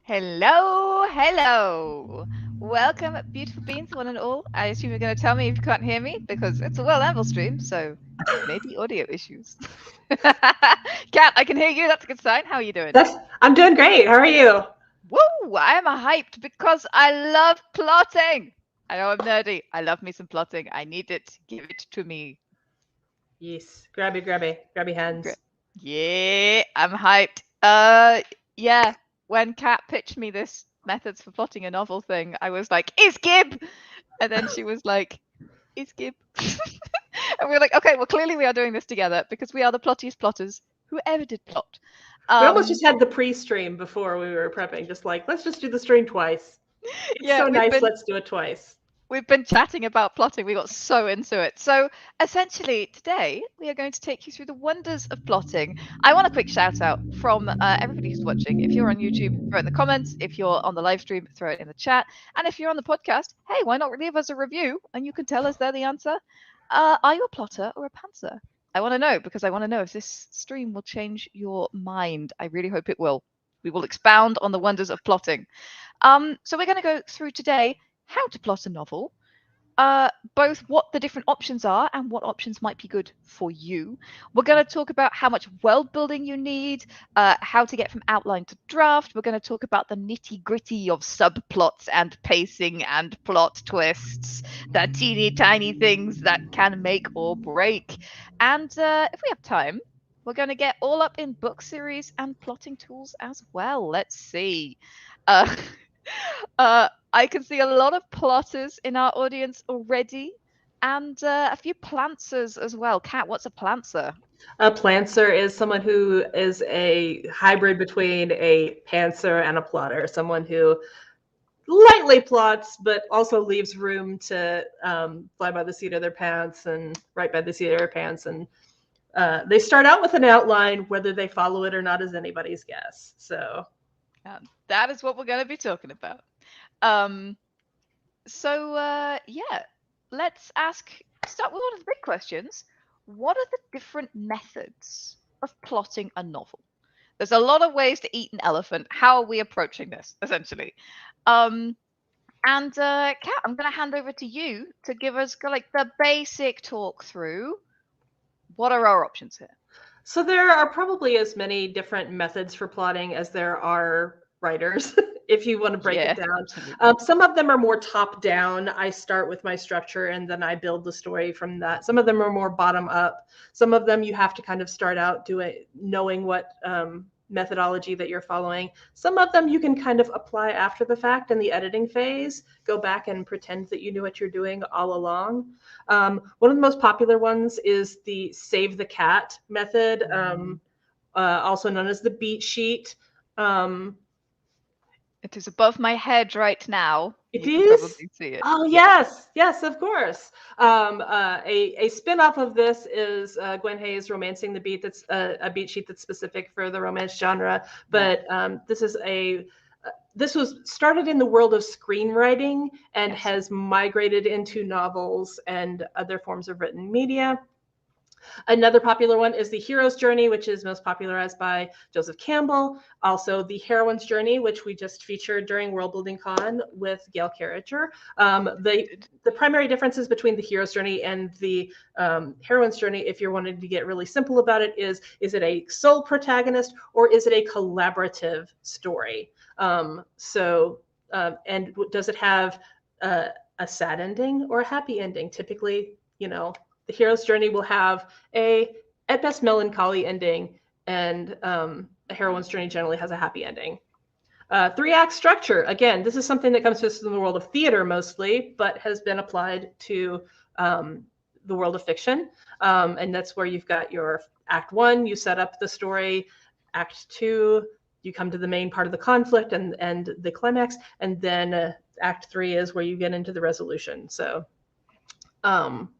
Hello, hello. Welcome, beautiful beings, one and all. I assume you're going to tell me if you can't hear me because it's a well-level stream, so maybe audio issues. Kat, I can hear you. That's a good sign. How are you doing? I'm doing great. How are you? Woo! I am hyped because I love plotting. I know I'm nerdy. I love me some plotting. I need it. Give it to me. Yes. Grabby Great. hands. Yeah, I'm hyped. Yeah. When Kat pitched me this methods for plotting a novel thing, I was like, "Is Gib?" And then she was like, "Is Gib?" And we were like, "Okay, well, clearly we are doing this together because we are the plottiest plotters who ever did plot." We almost Um, just had the pre-stream before we were prepping, just like, let's just do the stream twice. It's yeah, so nice, let's do it twice. we've been chatting about plotting. We got so into it. So essentially, today we are going to take you through the wonders of plotting. I want a quick shout out from everybody who's watching. If you're on YouTube, throw it in the comments. If you're on the live stream, throw it in the chat. And if you're on the podcast, hey, why not leave us a review and you can tell us there the answer. Are you a plotter or a pantser? I want to know because I want to know if this stream will change your mind. I really hope it will. We will expound on the wonders of plotting. So we're going to go through today how to plot a novel, both what the different options are and what options might be good for you. We're going to talk about how much world building you need, how to get from outline to draft. We're going to talk about the nitty gritty of subplots and pacing and plot twists, the teeny tiny things that can make or break. And if we have time, we're going to get all up in book series and plotting tools as well. Let's see. Uh, I can see a lot of plotters in our audience already, and a few plantsers as well. Kat, what's a plantser? A plantser is someone who is a hybrid between a pantser and a plotter, someone who lightly plots, but also leaves room to fly by the seat of their pants and write by the seat of their pants. And they start out with an outline, whether they follow it or not is anybody's guess. So That is what we're going to be talking about. Um, so yeah, let's start with one of the big questions. What are the different methods of plotting a novel? There's a lot of ways to eat an elephant. How are we approaching this, essentially? Um, And Kat, I'm going to hand over to you to give us like the basic talk through. What are our options here? So there are probably as many different methods for plotting as there are writers, if you want to break it Yeah, down. absolutely. Some of them are more top down. I start with my structure and then I build the story from that. Some of them are more bottom up. Some of them you have to kind of start out doing knowing what methodology that you're following. Some of them you can kind of apply after the fact in the editing phase, go back and pretend that you knew what you're doing all along. One of the most popular ones is the save the cat method, also known as the beat sheet. Um, It is above my head right now. it You can is. probably see it. Oh Yeah. yes, of course. A spin-off of this is Gwen Hayes romancing the beat. That's a beat sheet that's specific for the romance genre. Yeah. But this was started in the world of screenwriting and Yes. has migrated into novels and other forms of written media. Another popular one is the hero's journey, which is most popularized by Joseph Campbell. Also, the heroine's journey, which we just featured during World Building Con with Gail Carriger. The primary differences between the hero's journey and the heroine's journey, if you're wanting to get really simple about it, is it a sole protagonist or is it a collaborative story? And does it have a sad ending or a happy ending? Typically, the hero's journey will have at best, melancholy ending, and a heroine's journey generally has a happy ending. Three-act structure. Again, this is something that comes to us in the world of theater mostly, but has been applied to the world of fiction. And that's where you've got your act one, you set up the story. Act two, you come to the main part of the conflict and the climax. And then act three is where you get into the resolution. So um,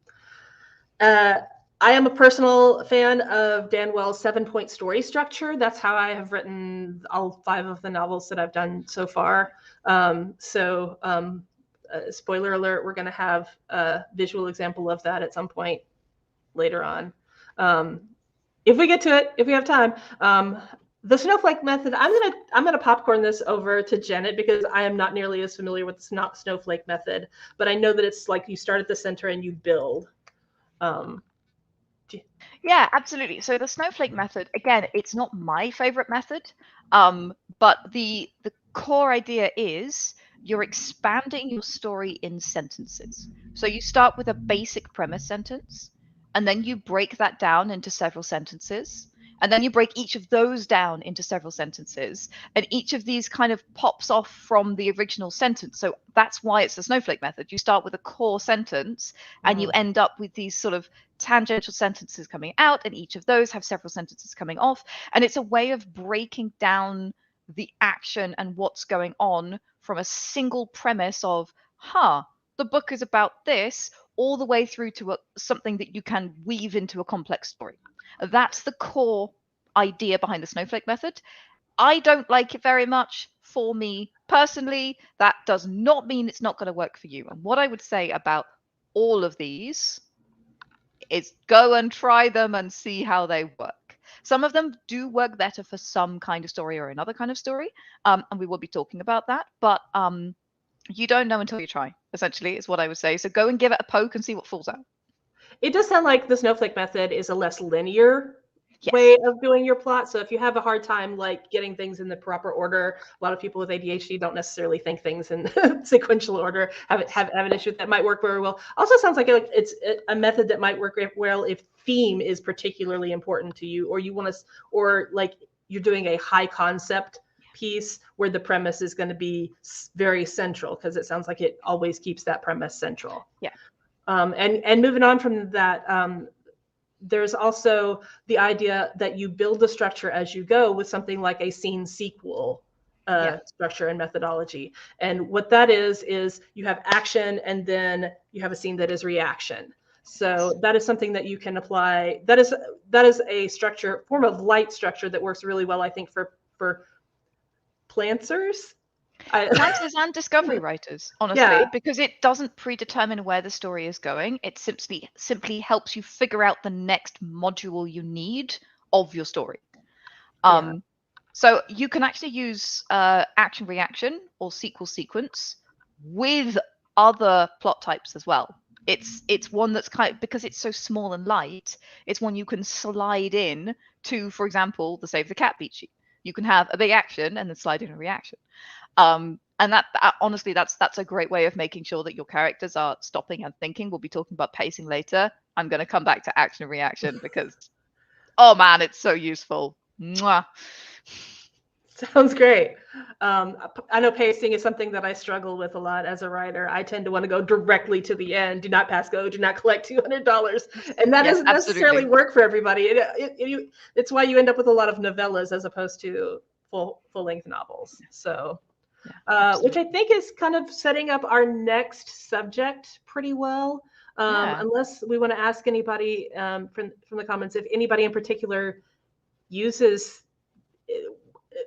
uh, I am a personal fan of Dan Wells' 7-point story structure. That's how I have written all 5 of the novels that I've done so far. Spoiler alert, we're going to have a visual example of that at some point later on. If we get to it, if we have time. The snowflake method, I'm gonna popcorn this over to Janet because I am not nearly as familiar with the snowflake method, but I know that it's like you start at the center and you build. Um, Yeah, absolutely. So the snowflake method, again, it's not my favorite method, but the core idea is you're expanding your story in sentences. So you start with a basic premise sentence, and then you break that down into several sentences, and then you break each of those down into several sentences, and each of these kind of pops off from the original sentence. So that's why it's the snowflake method. You start with a core sentence, and you end up with these sort of tangential sentences coming out, and each of those have several sentences coming off. And it's a way of breaking down the action and what's going on from a single premise of, the book is about this, all the way through to something that you can weave into a complex story. That's the core idea behind the snowflake method. I don't like it very much. For me personally, that does not mean it's not going to work for you. And what I would say about all of these is go and try them and see how they work. Some of them do work better for some kind of story or another kind of story, and we will be talking about that. But you don't know until you try, essentially, is what I would say. So go and give it a poke and see what falls out. It does sound like the snowflake method is a less linear Yes. way of doing your plot. So if you have a hard time like getting things in the proper order, a lot of people with ADHD don't necessarily think things in sequential order. Have an issue with that. Might work very well. Also sounds like it's a method that might work well if theme is particularly important to you, or you want to, or like you're doing a high concept piece where the premise is going to be very central, because it sounds like it always keeps that premise central. Yeah. And moving on from that, there's also the idea that you build the structure as you go with something like a scene sequel structure and methodology. And what that is you have action and then you have a scene that is reaction. So that is something that you can apply. That is a form of light structure that works really well, I think, for planters. Planters and discovery writers, honestly, because it doesn't predetermine where the story is going. It simply helps you figure out the next module you need of your story. So you can actually use action reaction or sequel sequence with other plot types as well. It's one that's because it's so small and light, it's one you can slide in to, for example, the Save the Cat beat sheet. You can have a big action and then slide in a reaction. And that honestly, that's a great way of making sure that your characters are stopping and thinking. We'll be talking about pacing later. I'm going to come back to action and reaction because, oh man, it's so useful. Mwah. Sounds great. I know pacing is something that I struggle with a lot as a writer. I tend to want to go directly to the end. Do not pass go. Do not collect $200, and that doesn't necessarily work for everybody. It's why you end up with a lot of novellas as opposed to full-length novels. So, which I think is kind of setting up our next subject pretty well. Unless we want to ask anybody from the comments if anybody in particular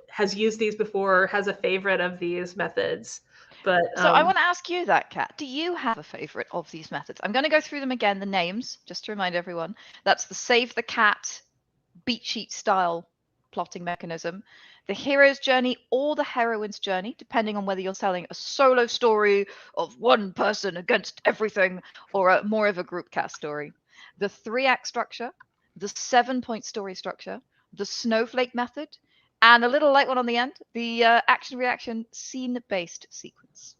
has used these before, has a favorite of these methods. But so I want to ask you that, Kat. Do you have a favorite of these methods? I'm going to go through them again, the names, just to remind everyone. That's the Save the Cat beat sheet style plotting mechanism, the hero's journey or the heroine's journey, depending on whether you're telling a solo story of one person against everything or more of a group cast story, the 3-act structure, the 7-point story structure, the snowflake method, and a little light one on the end, the action reaction scene-based sequence.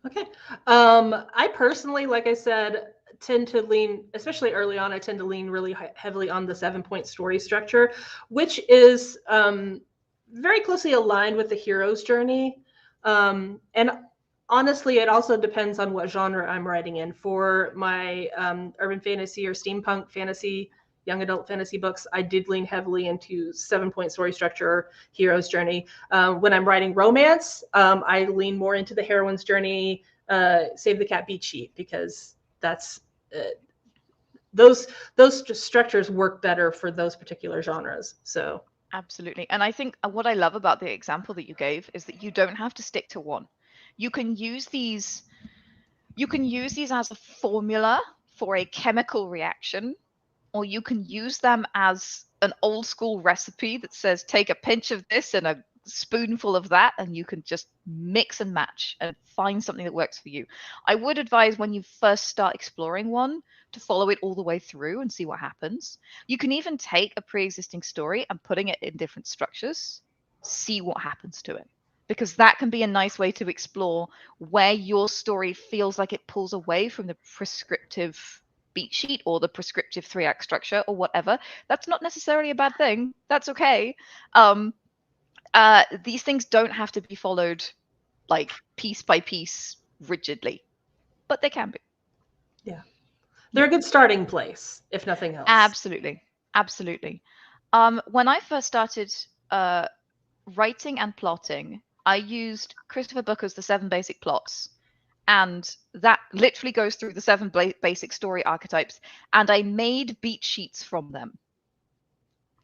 Okay. I personally, like I said, tend to lean, especially early on, I tend to lean really heavily on the 7-point story structure, which is very closely aligned with the hero's journey. And honestly, it also depends on what genre I'm writing in. For my urban fantasy or steampunk fantasy, young adult fantasy books, I did lean heavily into 7-point story structure, hero's journey. When I'm writing romance, I lean more into the heroine's journey, Save the Cat beat sheet, because that's those structures work better for those particular genres. So absolutely. And I think what I love about the example that you gave is that you don't have to stick to one. You can use these as a formula for a chemical reaction, or you can use them as an old school recipe that says take a pinch of this and a spoonful of that, and you can just mix and match and find something that works for you. I would advise when you first start exploring one to follow it all the way through and see what happens. You can even take a pre-existing story and putting it in different structures, see what happens to it, because that can be a nice way to explore where your story feels like it pulls away from the prescriptive beat sheet or the prescriptive 3-act structure or whatever. That's not necessarily a bad thing. That's okay. These things don't have to be followed like piece by piece rigidly, but they can be. Yeah. They're a good starting place, if nothing else. Absolutely. Absolutely. When I first started writing and plotting, I used Christopher Booker's The 7 Basic Plots. And that literally goes through the 7 basic story archetypes. And I made beat sheets from them.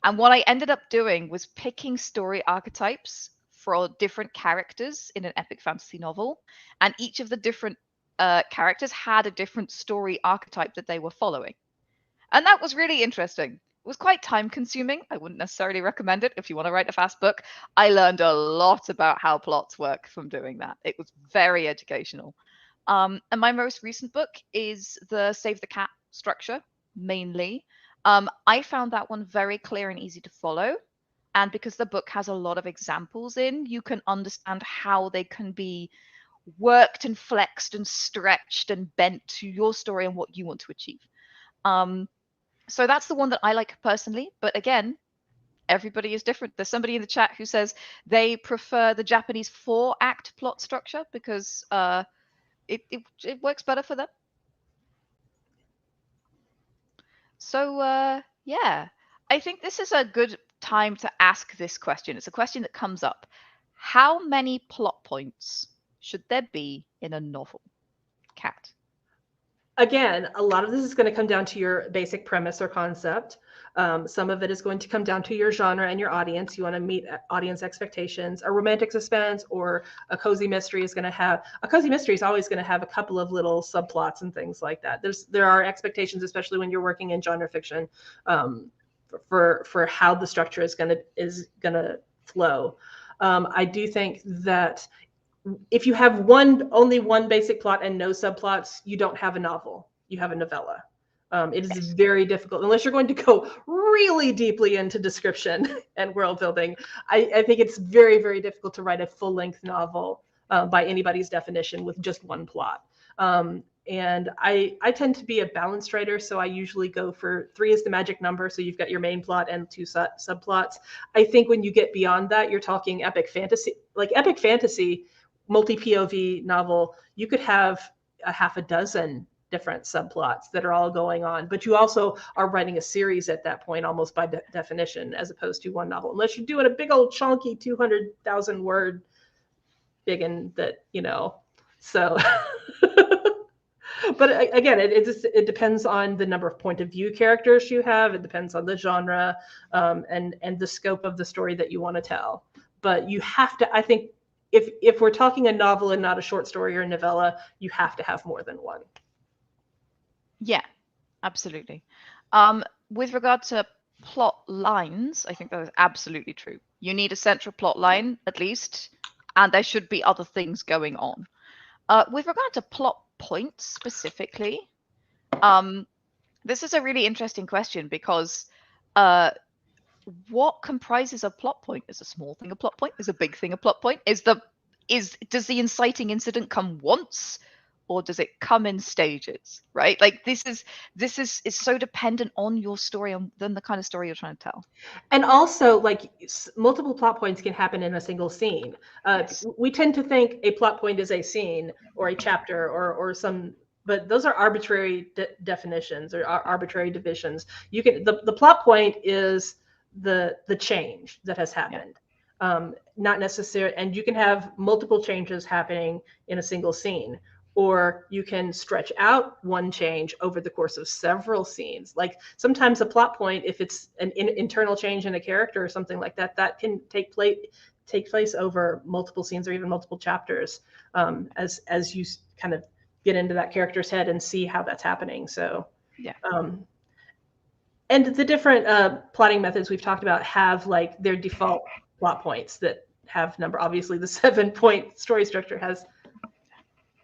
And what I ended up doing was picking story archetypes for different characters in an epic fantasy novel. And each of the different characters had a different story archetype that they were following. And that was really interesting. It was quite time consuming. I wouldn't necessarily recommend it if you want to write a fast book. I learned a lot about how plots work from doing that. It was very educational. And my most recent book is the Save the Cat structure, mainly. I found that one very clear and easy to follow. And because the book has a lot of examples in, you can understand how they can be worked and flexed and stretched and bent to your story and what you want to achieve. So that's the one that I like personally. But again, everybody is different. There's somebody in the chat who says they prefer the Japanese 4-act plot structure because it works better for them. So yeah, I think this is a good time to ask this question. It's a question that comes up. How many plot points should there be in a novel? Kat. Again, a lot of this is going to come down to your basic premise or concept. Some of it is going to come down to your genre and your audience. You want to meet audience expectations. A romantic suspense or a cozy mystery is going to have a cozy mystery is always going to have a couple of little subplots and things like that. There are expectations, especially when you're working in genre fiction, for how the structure is going to flow. I do think that if you have only one basic plot and no subplots, you don't have a novel. You have a novella. It is very difficult unless you're going to go really deeply into description and world building. I think it's very, very difficult to write a full-length novel by anybody's definition with just one plot. And I tend to be a balanced writer, so I usually go for 3 is the magic number. So you've got your main plot and 2 subplots. I think when you get beyond that, you're talking epic fantasy, like epic fantasy, multi-POV novel. You could have a half a dozen different subplots that are all going on, but you also are writing a series at that point, almost by definition, as opposed to one novel, unless you're doing a big old chunky 200,000 word big and that, so. But again, it depends on the number of point of view characters you have. It depends on the genre and the scope of the story that you want to tell. But you have to, I think, if we're talking a novel and not a short story or a novella, you have to have more than one. Yeah, absolutely. With regard to plot lines, I think that is absolutely true. You need a central plot line, at least, and there should be other things going on. With regard to plot points specifically, this is a really interesting question because what comprises a plot point? Is a small thing a plot point? Is a big thing a plot point? Does the inciting incident come once, or does it come in stages? Right? Like this is so dependent on your story and then the kind of story you're trying to tell. And also, like, multiple plot points can happen in a single scene. Yes. We tend to think a plot point is a scene or a chapter or some, but those are arbitrary definitions or arbitrary divisions. You can the plot point is the change that has happened. Not necessarily, and you can have multiple changes happening in a single scene, or you can stretch out one change over the course of several scenes. Like sometimes a plot point, if it's an internal change in a character or something like that, that can take place over multiple scenes or even multiple chapters, as you kind of get into that character's head and see how that's happening. So yeah. And the different plotting methods we've talked about have like their default plot points that have number. Obviously, the 7-point story structure has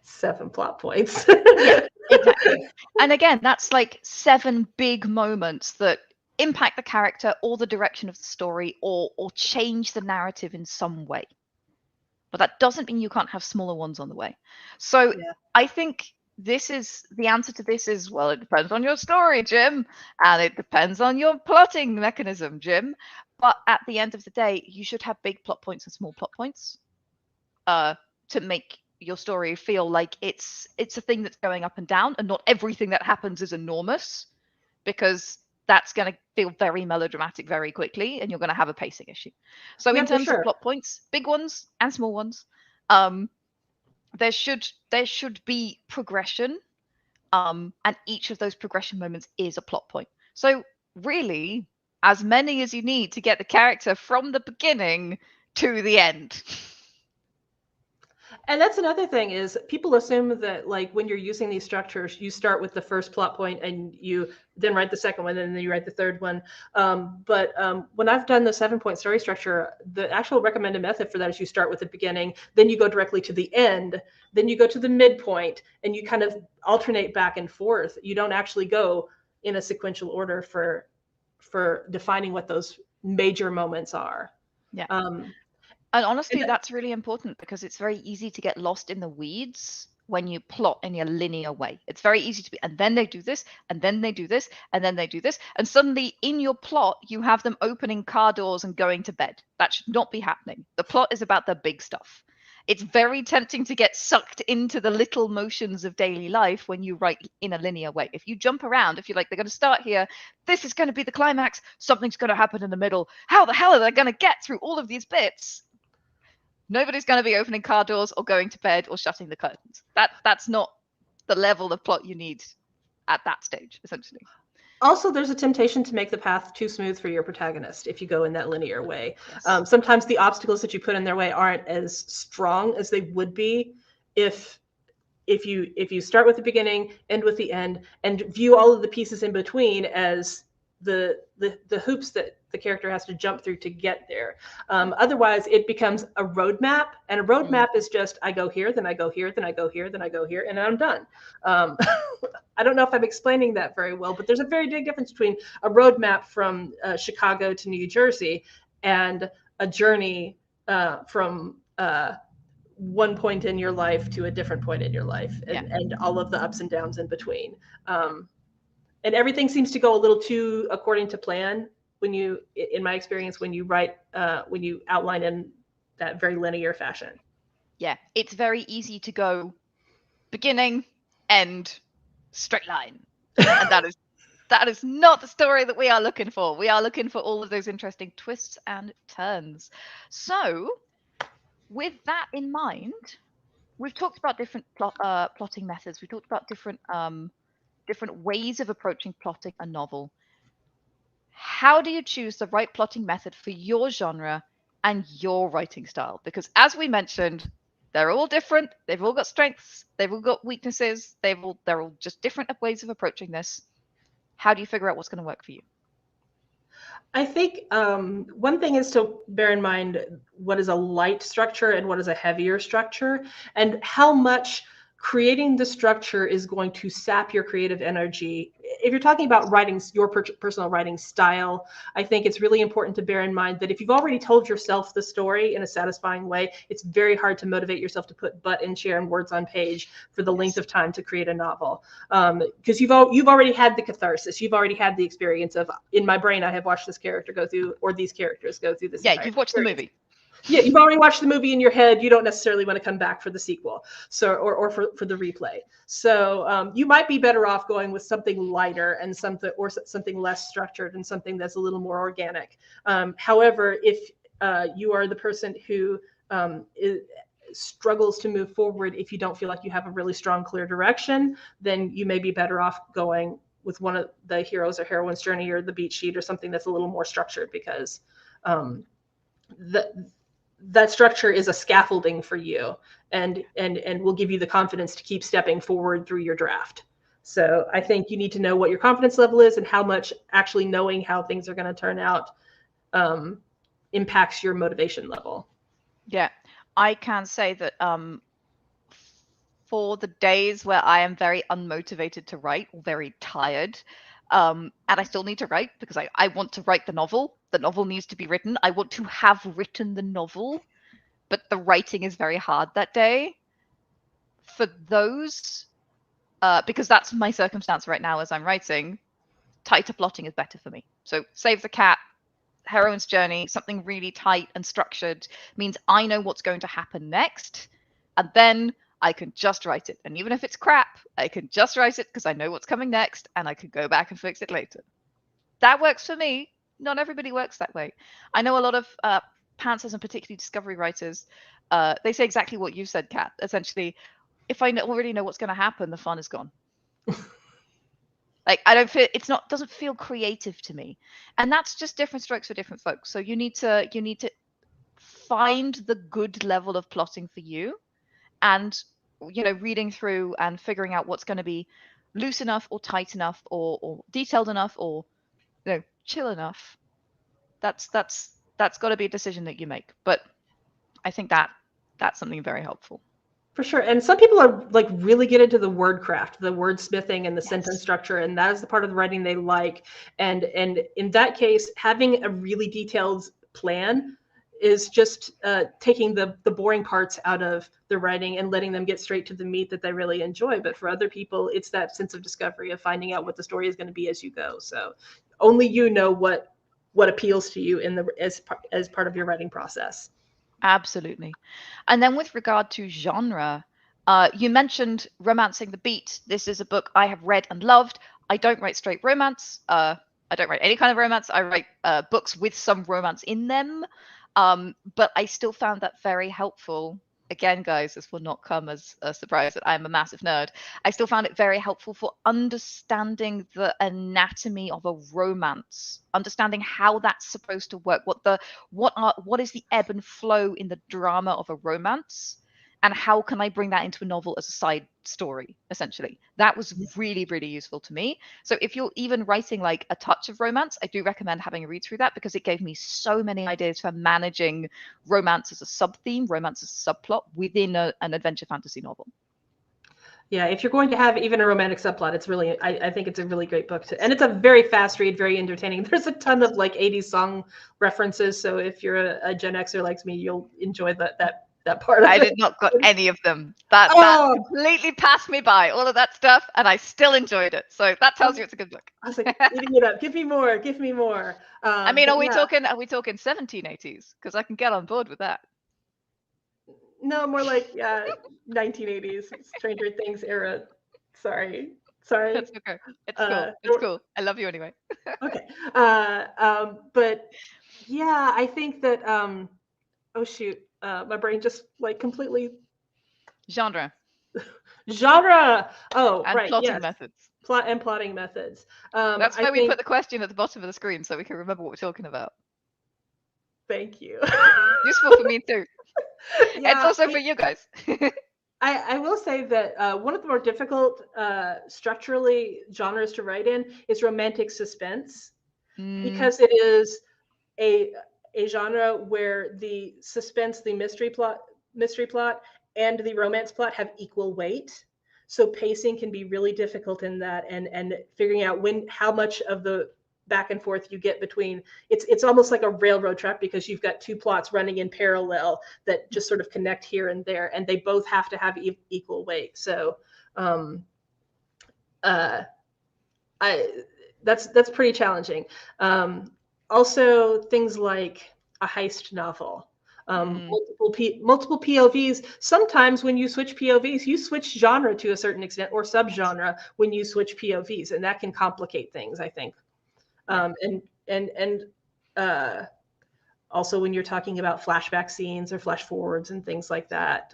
7 plot points. Yeah, exactly. And again, that's like 7 big moments that impact the character or the direction of the story or change the narrative in some way. But that doesn't mean you can't have smaller ones on the way. So Yeah. I think this is the answer to this is, well, it depends on your story, Jim, and it depends on your plotting mechanism, Jim. But at the end of the day, you should have big plot points and small plot points to make your story feel like it's a thing that's going up and down, and not everything that happens is enormous, because that's going to feel very melodramatic very quickly, and you're going to have a pacing issue. So Yeah, in for terms of sure. plot points, big ones and small ones, there should be progression, and each of those progression moments is a plot point. So really, as many as you need to get the character from the beginning to the end. And that's another thing is people assume that like when you're using these structures, you start with the first plot point and you then write the second one and then you write the third one. But when I've done the 7-point story structure, the actual recommended method for that is you start with the beginning, then you go directly to the end, then you go to the midpoint, and you kind of alternate back and forth. You don't actually go in a sequential order for defining what those major moments are. Yeah. Um, And honestly, and that's really important because it's very easy to get lost in the weeds when you plot in a linear way. It's very easy to be, and then they do this, and then they do this, and then they do this. And suddenly in your plot, you have them opening car doors and going to bed. That should not be happening. The plot is about the big stuff. It's very tempting to get sucked into the little motions of daily life when you write in a linear way. If you jump around, if you're like, they're going to start here, this is going to be the climax, something's going to happen in the middle. How the hell are they going to get through all of these bits? Nobody's going to be opening car doors or going to bed or shutting the curtains. That's not the level of plot you need at that stage, essentially. Also, there's a temptation to make the path too smooth for your protagonist if you go in that linear way. Yes. Sometimes the obstacles that you put in their way aren't as strong as they would be if you start with the beginning, end with the end, and view all of the pieces in between as the hoops that the character has to jump through to get there. Otherwise, it becomes a roadmap, and a roadmap is just I go here, then I go here, then I go here, then I go here, and I'm done. I don't know if I'm explaining that very well, but there's a very big difference between a roadmap from Chicago to New Jersey and a journey from one point in your life to a different point in your life, and all of the ups and downs in between. And everything seems to go a little too according to plan when you, in my experience, when you write, when you outline in that very linear fashion. Yeah, it's very easy to go beginning, end, straight line. And that is not the story that we are looking for. We are looking for all of those interesting twists and turns. So, with that in mind, we've talked about different plotting methods. We've talked about different ways of approaching plotting a novel. How do you choose the right plotting method for your genre and your writing style? Because as we mentioned, they're all different. They've all got strengths. They've all got weaknesses. They're all just different ways of approaching this. How do you figure out what's going to work for you? I think one thing is to bear in mind what is a light structure and what is a heavier structure, and how much creating the structure is going to sap your creative energy. If you're talking about writing, your personal writing style, I think it's really important to bear in mind that if you've already told yourself the story in a satisfying way, it's very hard to motivate yourself to put butt in chair and words on page for the length of time to create a novel. Because you've already had the catharsis, you've already had the experience of, in my brain, I have watched this character go through, or these characters go through this. Yeah, you've watched the movie. Yeah, you've already watched the movie in your head. You don't necessarily want to come back for the sequel, so or for the replay. So you might be better off going with something lighter and something less structured and something that's a little more organic. However, if you are the person who struggles to move forward, if you don't feel like you have a really strong, clear direction, then you may be better off going with one of the heroes or heroine's journey or the beat sheet or something that's a little more structured, because that structure is a scaffolding for you and will give you the confidence to keep stepping forward through your draft. So I think you need to know what your confidence level is and how much actually knowing how things are going to turn out impacts your motivation level. Yeah, I can say that for the days where I am very unmotivated to write or very tired, and I still need to write because I want to write the novel. The novel needs to be written. I want to have written the novel, but the writing is very hard that day. For those, because that's my circumstance right now as I'm writing, tighter plotting is better for me. So Save the Cat, Heroine's Journey, something really tight and structured means I know what's going to happen next, and then I can just write it. And even if it's crap, I can just write it because I know what's coming next and I can go back and fix it later. That works for me. Not everybody works that way. I know a lot of pantsers and particularly discovery writers, they say exactly what you said, Kat. Essentially, if I already know what's going to happen, the fun is gone. Like I don't feel doesn't feel creative to me, and that's just different strokes for different folks. So you need to find the good level of plotting for you, and reading through and figuring out what's going to be loose enough or tight enough or detailed enough or chill enough. That's got to be a decision that you make. But I think that's something very helpful. For sure. And some people are like really get into the word craft, the wordsmithing and the sentence structure, and that is the part of the writing they like. And in that case, having a really detailed plan is just taking the boring parts out of the writing and letting them get straight to the meat that they really enjoy. But for other people, it's that sense of discovery of finding out what the story is going to be as you go. So only you know what appeals to you as part of your writing process. Absolutely. And then with regard to genre, you mentioned Romancing the Beat. This is a book I have read and loved. I don't write straight romance. I don't write any kind of romance. I write books with some romance in them. But I still found that very helpful. Again, guys, this will not come as a surprise that I'm a massive nerd. I still found it very helpful for understanding the anatomy of a romance, understanding how that's supposed to work, what is the ebb and flow in the drama of a romance, and how can I bring that into a novel as a side story, essentially. That was really, really useful to me. So if you're even writing like a touch of romance, I do recommend having a read through that because it gave me so many ideas for managing romance as a sub-theme, romance as a subplot within an adventure fantasy novel. Yeah, if you're going to have even a romantic subplot, it's really, I think it's a really great book and it's a very fast read, very entertaining. There's a ton of like 80s song references. So if you're a Gen Xer like me, you'll enjoy that part of it. I did not got any of them. That completely passed me by, all of that stuff, and I still enjoyed it. So that tells you it's a good book. I was like, eating it up. Give me more. Give me more. I mean, are we talking 1780s? Because I can get on board with that. No, more like 1980s Stranger Things era. Sorry. That's okay. It's cool. It's cool. I love you anyway. Okay. But yeah, I think that oh shoot, my brain just like completely genre. Oh, and right. Plotting yes. methods. Plotting methods. That's why we put the question at the bottom of the screen so we can remember what we're talking about. Thank you. Useful for me too. Yeah, it's also for you guys. I will say that one of the more difficult structurally genres to write in is romantic suspense, because it is a genre where the suspense, the mystery plot, and the romance plot have equal weight. So pacing can be really difficult in that, and figuring out how much of the back and forth you get between it's almost like a railroad track, because you've got two plots running in parallel that just sort of connect here and there, and they both have to have equal weight. So that's pretty challenging. Also things like a heist novel, multiple POVs. Sometimes when you switch POVs, you switch genre to a certain extent, or subgenre when you switch POVs, and that can complicate things, I think. And also when you're talking about flashback scenes or flash forwards and things like that,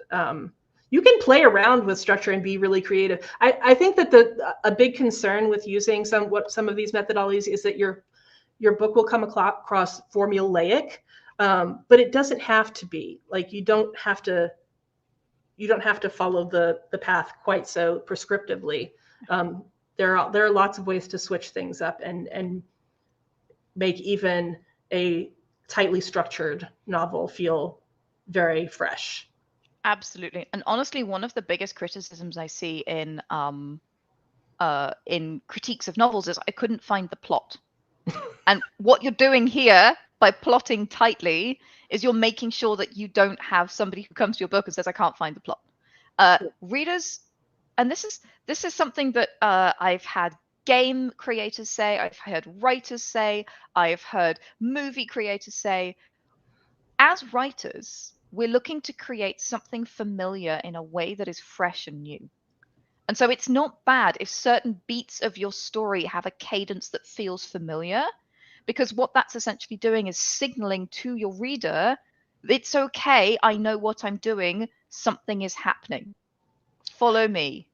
you can play around with structure and be really creative. I think that a big concern with using some of these methodologies is that your book will come across formulaic, but it doesn't have to be. Like you don't have to follow the path quite so prescriptively. there are lots of ways to switch things up and make even a tightly structured novel feel very fresh. Absolutely. And honestly, one of the biggest criticisms I see in critiques of novels is I couldn't find the plot. And what you're doing here by plotting tightly is you're making sure that you don't have somebody who comes to your book and says, I can't find the plot. Readers, and this is something that I've had game creators say, I've heard writers say, I've heard movie creators say. As writers, we're looking to create something familiar in a way that is fresh and new. And so it's not bad if certain beats of your story have a cadence that feels familiar, because what that's essentially doing is signaling to your reader, it's okay, I know what I'm doing, something is happening. Follow me.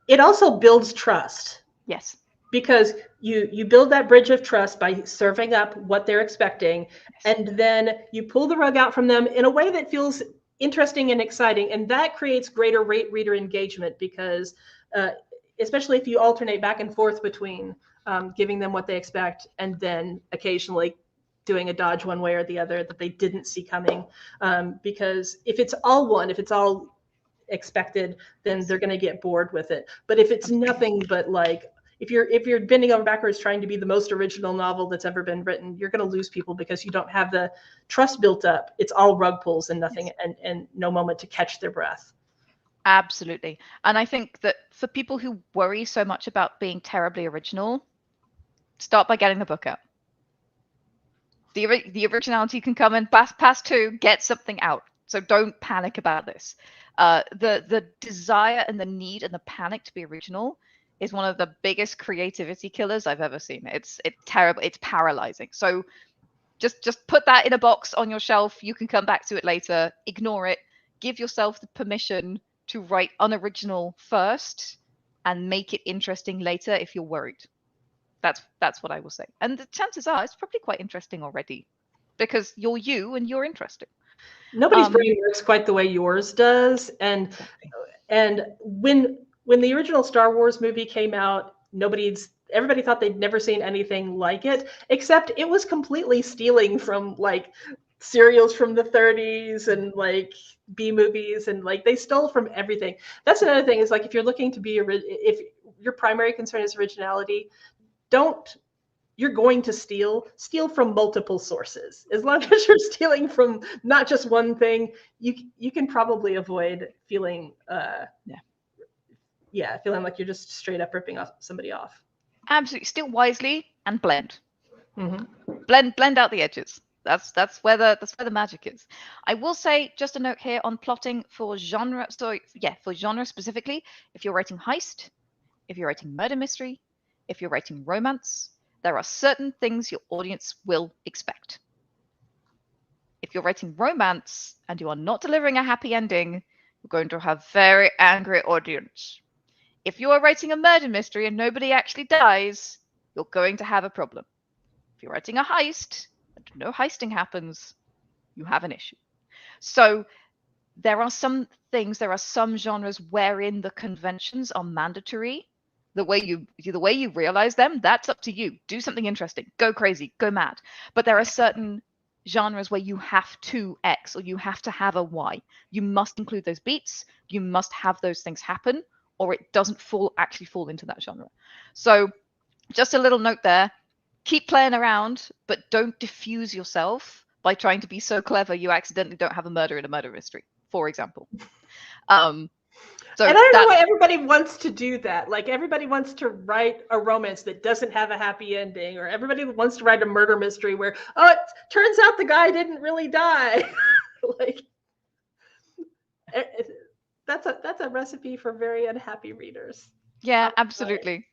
It also builds trust. Yes. Because you build that bridge of trust by serving up what they're expecting, and then you pull the rug out from them in a way that feels interesting and exciting, and that creates greater reader engagement, because especially if you alternate back and forth between giving them what they expect and then occasionally doing a dodge one way or the other that they didn't see coming, because if it's all expected, then they're going to get bored with it. But if it's nothing but like, if you're bending over backwards trying to be the most original novel that's ever been written, you're going to lose people because you don't have the trust built up. It's all rug pulls and nothing, and no moment to catch their breath. Absolutely. And I think that for people who worry so much about being terribly original, start by getting the book out. The originality can come in past two, get something out. So don't panic about this. The desire and the need and the panic to be original is one of the biggest creativity killers I've ever seen. It's terrible. It's paralyzing. So just put that in a box on your shelf. You can come back to it later. Ignore it. Give yourself the permission to write unoriginal first and make it interesting later if you're worried. That's what I will say. And the chances are it's probably quite interesting already because you're you and you're interesting. Nobody's brain works quite the way yours does. And when the original Star Wars movie came out, everybody thought they'd never seen anything like it, except it was completely stealing from like serials from the 30s and like B movies, and like they stole from everything. That's another thing, is like, if you're looking to be if your primary concern is originality, you're going to steal from multiple sources. As long as you're stealing from not just one thing, you can probably avoid feeling feeling like you're just straight up ripping somebody off. Absolutely. Steal wisely and blend. Mm-hmm. Blend out the edges. That's where the magic is. I will say, just a note here on plotting for genre. So yeah, for genre specifically, if you're writing heist, if you're writing murder mystery, if you're writing romance, there are certain things your audience will expect. If you're writing romance and you are not delivering a happy ending, you're going to have very angry audience. If you are writing a murder mystery and nobody actually dies, you're going to have a problem. If you're writing a heist and no heisting happens, you have an issue. So there are some genres wherein the conventions are mandatory. The way you realize them, that's up to you. Do something interesting. Go crazy. Go mad. But there are certain genres where you have to X, or you have to have a Y. You must include those beats. You must have those things happen, or it doesn't actually fall into that genre. So just a little note there. Keep playing around, but don't diffuse yourself by trying to be so clever you accidentally don't have a murder in a murder mystery, for example. So and I don't know why everybody wants to do that. Like, everybody wants to write a romance that doesn't have a happy ending, or everybody wants to write a murder mystery where, oh, it turns out the guy didn't really die. Like, that's a recipe for very unhappy readers. Yeah, absolutely.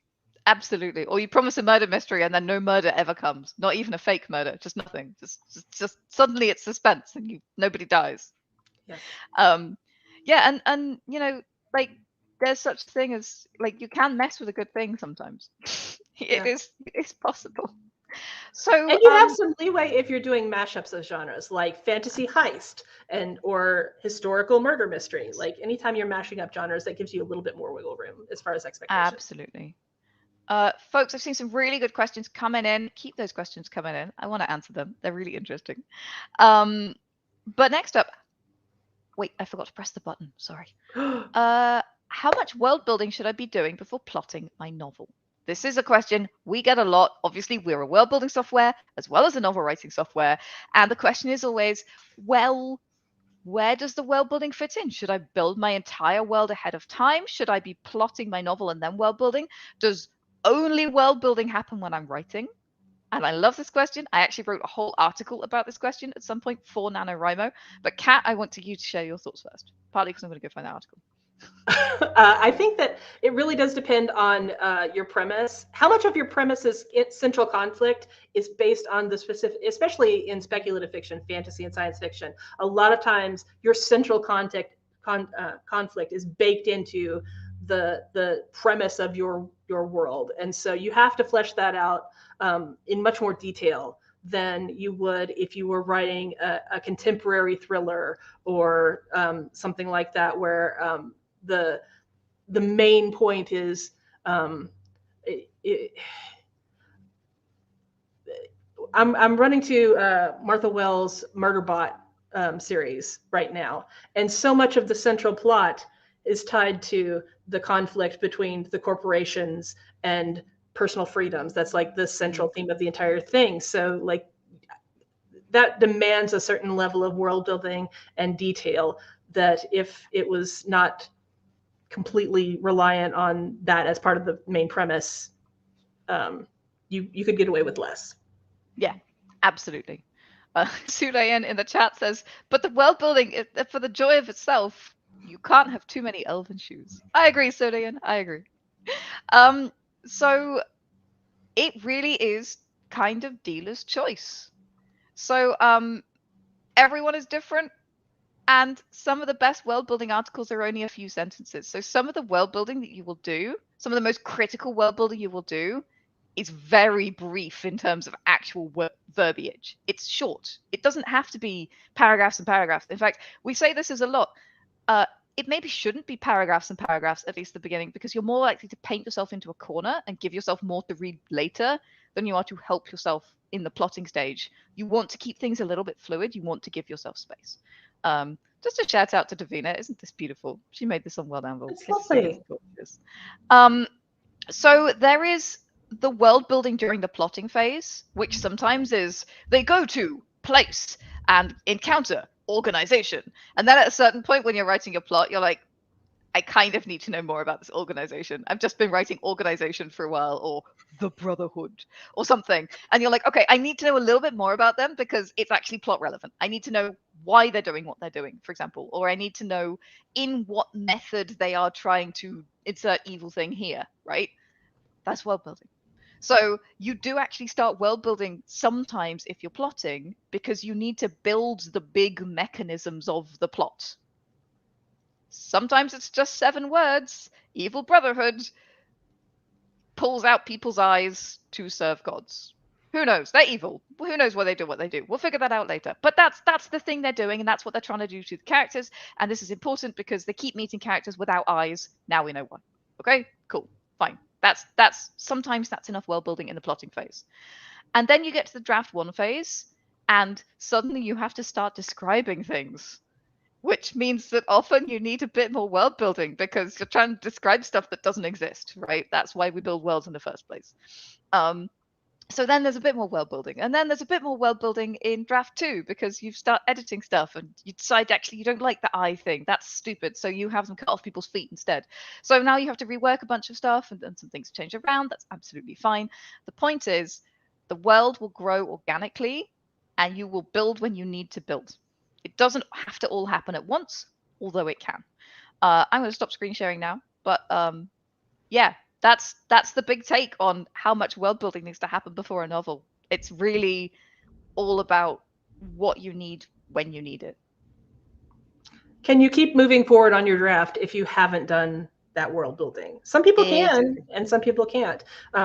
Absolutely. Or you promise a murder mystery and then no murder ever comes. Not even a fake murder, just nothing. Just suddenly it's suspense and nobody dies. Yeah. And you know, like, there's such thing as, like, you can mess with a good thing sometimes. It's possible. So And you have some leeway if you're doing mashups of genres like fantasy heist or historical murder mystery. Like anytime you're mashing up genres, that gives you a little bit more wiggle room as far as expectations. absolutely. Folks, I've seen some really good questions coming in. Keep those questions coming in. I want to answer them. They're really interesting. But next up, wait, I forgot to press the button. Sorry. How much world building should I be doing before plotting my novel? This is a question we get a lot. Obviously, we're a world building software as well as a novel writing software. And the question is always, well, where does the world building fit in? Should I build my entire world ahead of time? Should I be plotting my novel and then world building? Does only world building happen when I'm writing? And I love this question. I actually wrote a whole article about this question at some point for NaNoWriMo. But Kat, I want you to share your thoughts first, partly because I'm going to go find that article. I think that it really does depend on your premise. How much of your premise's central conflict is based on the specific, especially in speculative fiction, fantasy, and science fiction. A lot of times, your central conflict is baked into the premise of your world, and so you have to flesh that out in much more detail than you would if you were writing a contemporary thriller or something like that, where the main point is I'm running to Martha Wells' Murderbot series right now, and so much of the central plot is tied to the conflict between the corporations and personal freedoms. That's like the central theme of the entire thing. So like that demands a certain level of world building and detail that if it was not completely reliant on that as part of the main premise, you could get away with less. Yeah, absolutely. Sulayan in the chat says, but the world building, for the joy of itself, you can't have too many elven shoes. I agree, Sulayan. I agree. So it really is kind of dealer's choice. So everyone is different. And some of the best world building articles are only a few sentences. So some of the world building that you will do, some of the most critical world building you will do, is very brief in terms of actual verbiage. It's short. It doesn't have to be paragraphs and paragraphs. In fact, we say this is a lot. It maybe shouldn't be paragraphs and paragraphs, at least at the beginning, because you're more likely to paint yourself into a corner and give yourself more to read later than you are to help yourself in the plotting stage. You want to keep things a little bit fluid. You want to give yourself space. Just a shout out to Davina. Isn't this beautiful? She made this on World Anvil. It's lovely. Gorgeous. So there is the world building during the plotting phase, which sometimes is they go to place and encounter organization. And then at a certain point when you're writing your plot, you're like, I kind of need to know more about this organization. I've just been writing organization for a while, or the Brotherhood, or something. And you're like, okay, I need to know a little bit more about them because it's actually plot relevant. I need to know why they're doing what they're doing, for example, or I need to know in what method they are trying to insert evil thing here, right? That's world building. So you do actually start world building sometimes if you're plotting because you need to build the big mechanisms of the plot. Sometimes it's just 7 words. Evil Brotherhood pulls out people's eyes to serve gods. Who knows? They're evil. Who knows why they do what they do? We'll figure that out later. But that's the thing they're doing, and that's what they're trying to do to the characters. And this is important because they keep meeting characters without eyes. Now we know why. Okay? Cool. Fine. That's sometimes that's enough world building in the plotting phase. And then you get to the draft 1 phase, and suddenly you have to start describing things. Which means that often you need a bit more world building because you're trying to describe stuff that doesn't exist, right? That's why we build worlds in the first place. So then there's a bit more world building. And then there's a bit more world building in draft 2 because you start editing stuff and you decide actually you don't like the eye thing. That's stupid. So you have them cut off people's feet instead. So now you have to rework a bunch of stuff and some things change around. That's absolutely fine. The point is the world will grow organically and you will build when you need to build. It doesn't have to all happen at once, although it can. I'm going to stop screen sharing now, but yeah, that's the big take on how much world building needs to happen before a novel. It's really all about what you need when you need it. Can you keep moving forward on your draft if you haven't done that world building. Some people can, Exactly. and some people can't.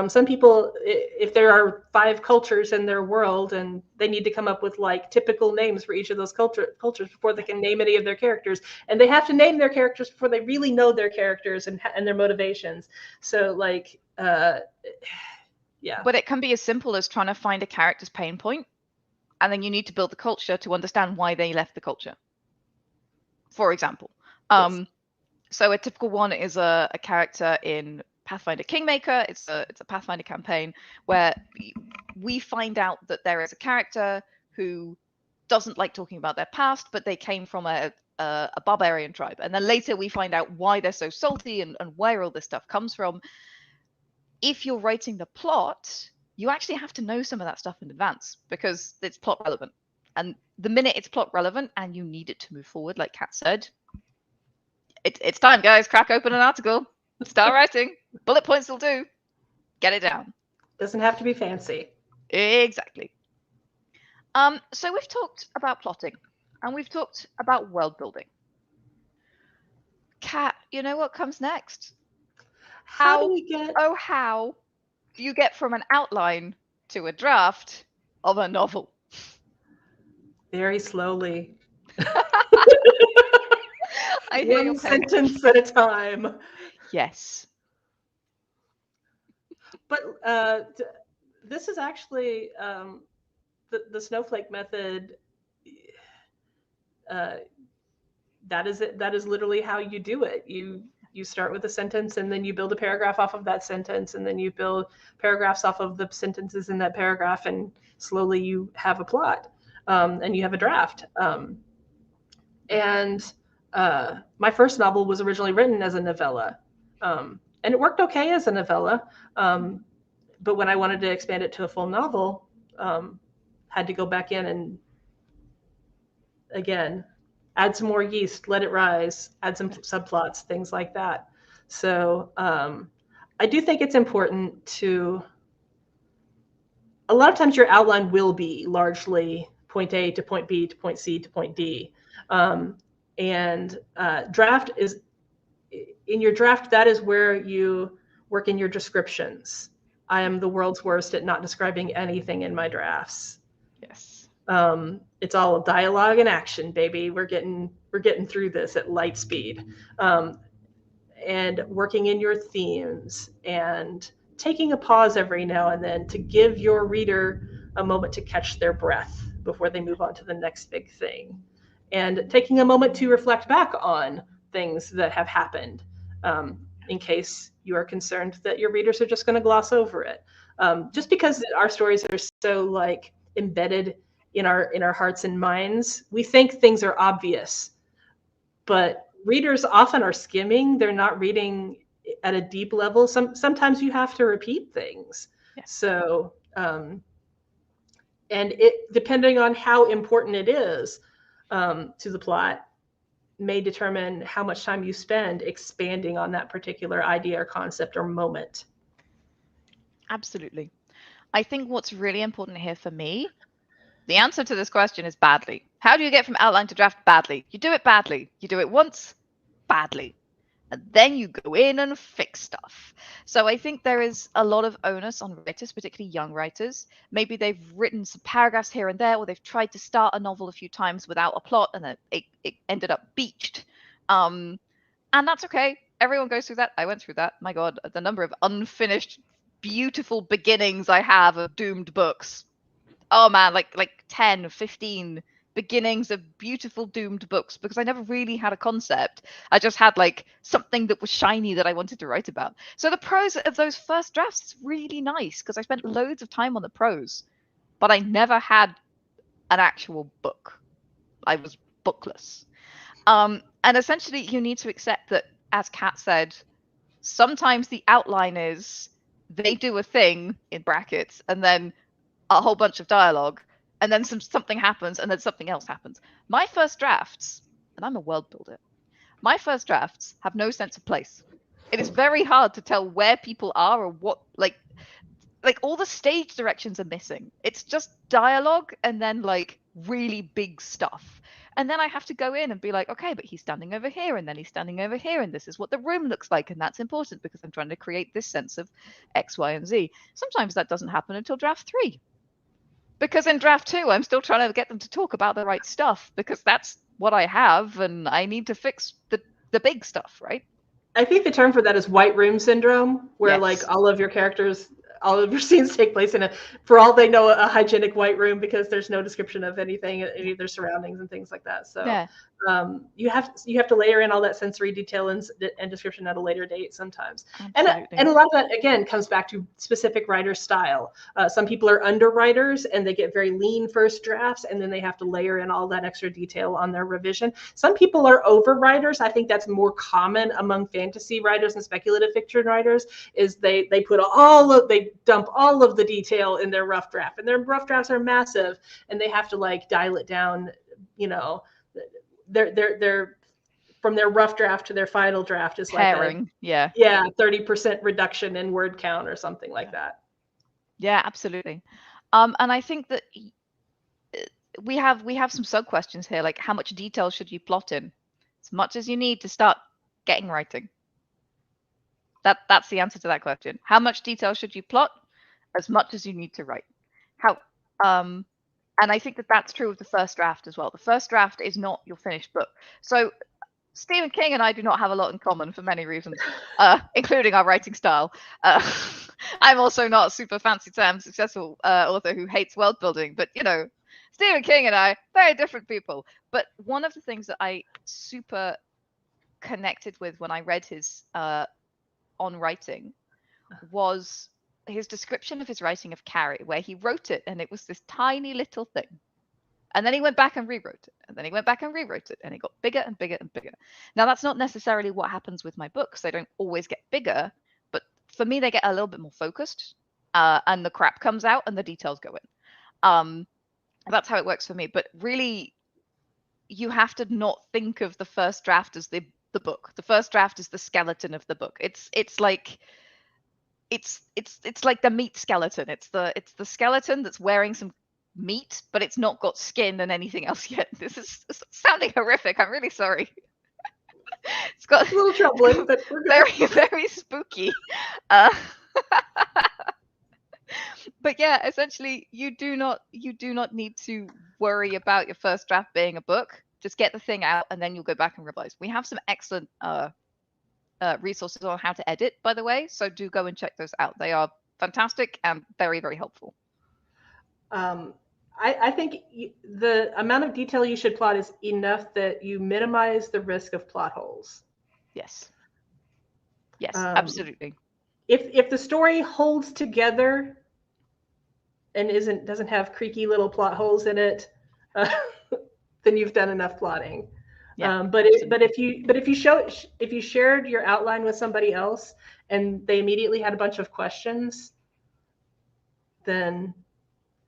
Some people, if there are 5 cultures in their world and they need to come up with like typical names for each of those cultures before they can name any of their characters, and they have to name their characters before they really know their characters and their motivations. So like, yeah. But it can be as simple as trying to find a character's pain point, and then you need to build the culture to understand why they left the culture. For example, Yes. so a typical one is a character in Pathfinder Kingmaker. It's a Pathfinder campaign where we find out that there is a character who doesn't like talking about their past, but they came from a barbarian tribe, and then later we find out why they're so salty and where all this stuff comes from. If you're writing the plot, you actually have to know some of that stuff in advance because it's plot relevant. And the minute it's plot relevant and you need it to move forward, like Kat said, it's time, guys. Crack open an article, start writing. Bullet points will do. Get it down. Doesn't have to be fancy. Exactly. So we've talked about plotting and we've talked about world building. Kat, you know what comes next? How do we get? Oh, how do you get from an outline to a draft of a novel? Very slowly. I hear One your pain. sentence at a time. Yes. But this is actually the snowflake method. That is it. That is literally how you do it. You start with a sentence and then you build a paragraph off of that sentence, and then you build paragraphs off of the sentences in that paragraph, and slowly you have a plot, and you have a draft. And my first novel was originally written as a novella, and it worked okay as a novella. But when I wanted to expand it to a full novel, had to go back in and again add some more yeast, let it rise, add some subplots, things like that. So I do think it's important to, a lot of times your outline will be largely point A to point B to point C to point D. And draft is, in your draft, that is where you work in your descriptions. I am the world's worst at not describing anything in my drafts. Yes. It's all dialogue and action, baby. We're getting through this at light speed. And working in your themes and taking a pause every now and then to give your reader a moment to catch their breath before they move on to the next big thing. And taking a moment to reflect back on things that have happened, in case you are concerned that your readers are just going to gloss over it. Just because our stories are so like embedded in our hearts and minds, we think things are obvious, but readers often are skimming. They're not reading at a deep level. Sometimes you have to repeat things. Yeah. So, and it, depending on how important it is to the plot, may determine how much time you spend expanding on that particular idea or concept or moment. Absolutely. I think what's really important here for me, the answer to this question is badly. How do you get from outline to draft? Badly. You do it badly. You do it once, badly. And then you go in and fix stuff. So I think there is a lot of onus on writers, particularly young writers. Maybe they've written some paragraphs here and there, or they've tried to start a novel a few times without a plot, and it ended up beached. And that's okay. Everyone goes through that. I went through that. My God, the number of unfinished, beautiful beginnings I have of doomed books. Oh man, like 10, 15 beginnings of beautiful doomed books, because I never really had a concept. I just had like something that was shiny that I wanted to write about. So the prose of those first drafts is really nice because I spent loads of time on the prose, but I never had an actual book. I was bookless. And essentially you need to accept that, as Kat said, sometimes the outline is they do a thing in brackets and then a whole bunch of dialogue, and then something happens, and then something else happens. My first drafts, and I'm a world builder, my first drafts have no sense of place. It is very hard to tell where people are or what, like all the stage directions are missing. It's just dialogue and then like really big stuff. And then I have to go in and be like, okay, but he's standing over here, and then he's standing over here, and this is what the room looks like, and that's important because I'm trying to create this sense of X, Y, and Z. Sometimes that doesn't happen until draft 3. Because in draft 2, I'm still trying to get them to talk about the right stuff because that's what I have, and I need to fix the big stuff, right? I think the term for that is white room syndrome, where like Yes. all of your characters, all of your scenes take place in for all they know, a hygienic white room because there's no description of anything, any of their surroundings and things like that. So Yeah. you have to layer in all that sensory detail and description at a later date sometimes. Absolutely. And a lot of that again comes back to specific writer style. Some people are underwriters and they get very lean first drafts, and then they have to layer in all that extra detail on their revision. Some people are overwriters. I think that's more common among fantasy writers and speculative fiction writers. Is they dump all of the detail in their rough draft, and their rough drafts are massive, and they have to like dial it down. You know, they're from their rough draft to their final draft is Pairing. like a 30% reduction in word count or something like that. Yeah, absolutely. And I think that we have some sub questions here, like how much detail should you plot in? As much as you need to start getting writing. That's the answer to that question. How much detail should you plot? As much as you need to write. How and I think that that's true of the first draft as well. The first draft is not your finished book. So Stephen King and I do not have a lot in common for many reasons, including our writing style. I'm also not a super fancy term successful author who hates world building, but you know, Stephen King and I, very different people. But one of the things that I super connected with when I read his on writing was his description of his writing of Carrie, where he wrote it and it was this tiny little thing. And then he went back and rewrote it. And then he went back and rewrote it. And it got bigger and bigger and bigger. Now, that's not necessarily what happens with my books. They don't always get bigger. But for me, they get a little bit more focused. And the crap comes out and the details go in. That's how it works for me. But really, you have to not think of the first draft as the book. The first draft is the skeleton of the book. It's like it's like the meat skeleton. It's the skeleton that's wearing some meat, but it's not got skin and anything else yet. This is sounding horrific. I'm really sorry. It's got a little troubling, but we're good. Very, very spooky. But yeah, essentially, you do not need to worry about your first draft being a book. Just get the thing out, and then you'll go back and revise. We have some excellent resources on how to edit, by the way, so do go and check those out. They are fantastic and very, very helpful. I think the amount of detail you should plot is enough that you minimize the risk of plot holes. Yes, absolutely. If the story holds together and doesn't have creaky little plot holes in it, then you've done enough plotting. Yeah, but if you shared your outline with somebody else and they immediately had a bunch of questions, then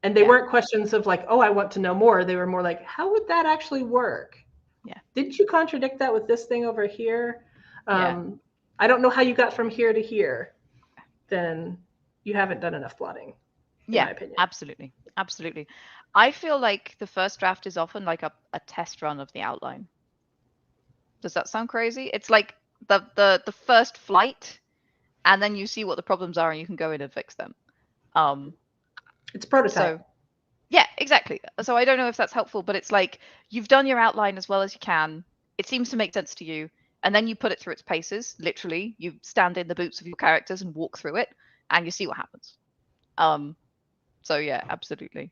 they weren't questions of like, oh, I want to know more. They were more like, how would that actually work? Yeah. Didn't you contradict that with this thing over here? I don't know how you got from here to here. Then you haven't done enough plotting, in my opinion. Absolutely. Absolutely. I feel like the first draft is often like a test run of the outline. Does that sound crazy? It's like the first flight, and then you see what the problems are and you can go in and fix them. It's a prototype. So, yeah, exactly. So I don't know if that's helpful, but it's like you've done your outline as well as you can. It seems to make sense to you. And then you put it through its paces. Literally, you stand in the boots of your characters and walk through it, and you see what happens. So yeah, absolutely.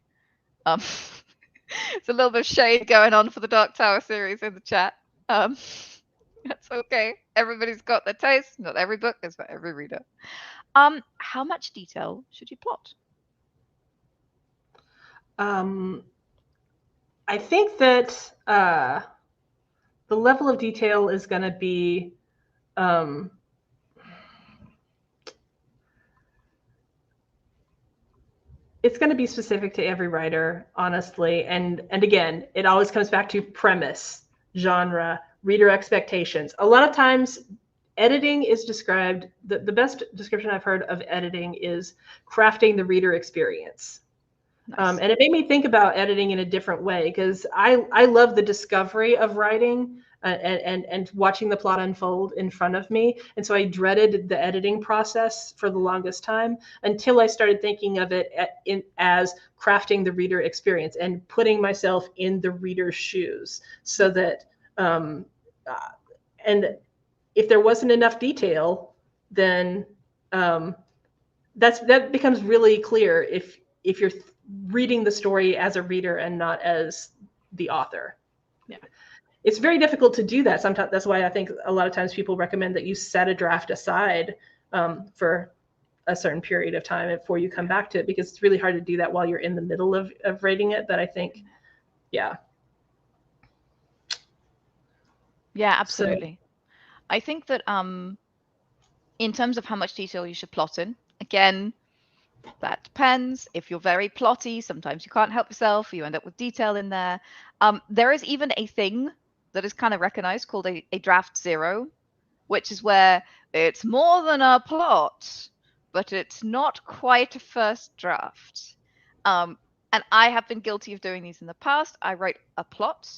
It's a little bit of shade going on for the Dark Tower series in the chat. That's okay. Everybody's got their taste. Not every book is for every reader. How much detail should you plot? I think that the level of detail is going to be it's going to be specific to every writer, honestly. And again, it always comes back to premise, genre, reader expectations. A lot of times editing is described, the best description I've heard of editing is crafting the reader experience. Nice. And it made me think about editing in a different way, because I love the discovery of writing, and watching the plot unfold in front of me. And so I dreaded the editing process for the longest time, until I started thinking of it as crafting the reader experience and putting myself in the reader's shoes, so that and if there wasn't enough detail, then that becomes really clear if you're reading the story as a reader and not as the author. Yeah. It's very difficult to do that sometimes. That's why I think a lot of times people recommend that you set a draft aside for a certain period of time before you come back to it, because it's really hard to do that while you're in the middle of writing it. But I think, yeah. Yeah, absolutely. I think that in terms of how much detail you should plot in, again, that depends. If you're very plotty, sometimes you can't help yourself. You end up with detail in there. There is even a thing that is kind of recognized called a draft zero, which is where it's more than a plot, but it's not quite a first draft. And I have been guilty of doing these in the past. I write a plot,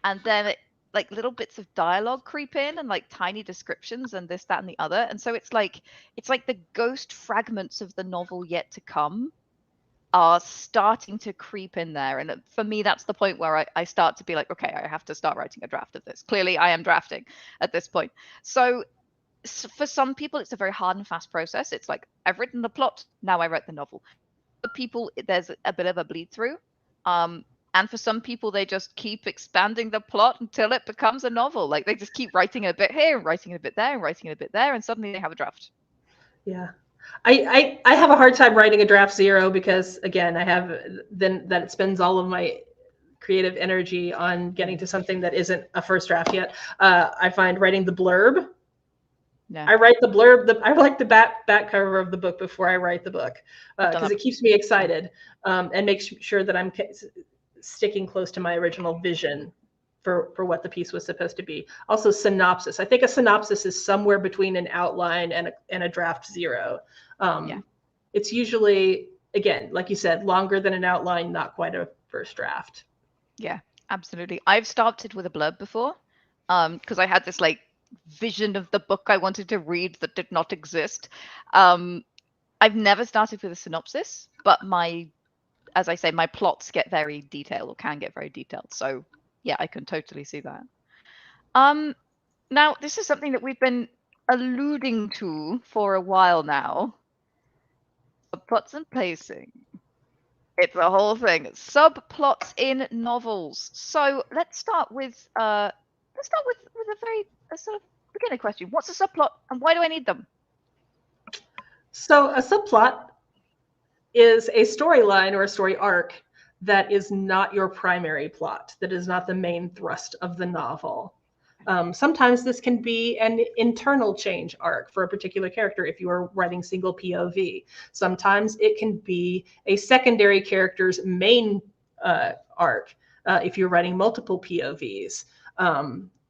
and then like little bits of dialogue creep in, and like tiny descriptions and this, that, and the other. And so it's like the ghost fragments of the novel yet to come are starting to creep in there. And for me, that's the point where I start to be like, okay, I have to start writing a draft of this. Clearly, I am drafting at this point. So for some people, it's a very hard and fast process. It's like, I've written the plot, now I write the novel. For people, there's a bit of a bleed through. And for some people, they just keep expanding the plot until it becomes a novel. Like they just keep writing a bit here, writing a bit there, and writing a bit there, and suddenly they have a draft. Yeah. I have a hard time writing a draft zero, because again, I have then that it spends all of my creative energy on getting to something that isn't a first draft yet. I find writing the blurb. Yeah. I write the blurb. I like the back cover of the book before I write the book, because it keeps me excited, and makes sure that I'm sticking close to my original vision for what the piece was supposed to be. Also, synopsis. I think a synopsis is somewhere between an outline and a draft zero. Yeah. It's usually, again, like you said, longer than an outline, not quite a first draft. Yeah, absolutely. I've started with a blurb before, because I had this like vision of the book I wanted to read that did not exist. I've never started with a synopsis, but as I say, my plots get very detailed, or can get very detailed. So yeah, I can totally see that. Now this is something that we've been alluding to for a while now. Subplots and pacing. It's a whole thing. Subplots in novels. So let's start with a very sort of beginner question. What's a subplot, and why do I need them? So a subplot is a storyline or a story arc that is not your primary plot, that is not the main thrust of the novel. Sometimes this can be an internal change arc for a particular character if you are writing single POV. Sometimes it can be a secondary character's main arc if you're writing multiple POVs.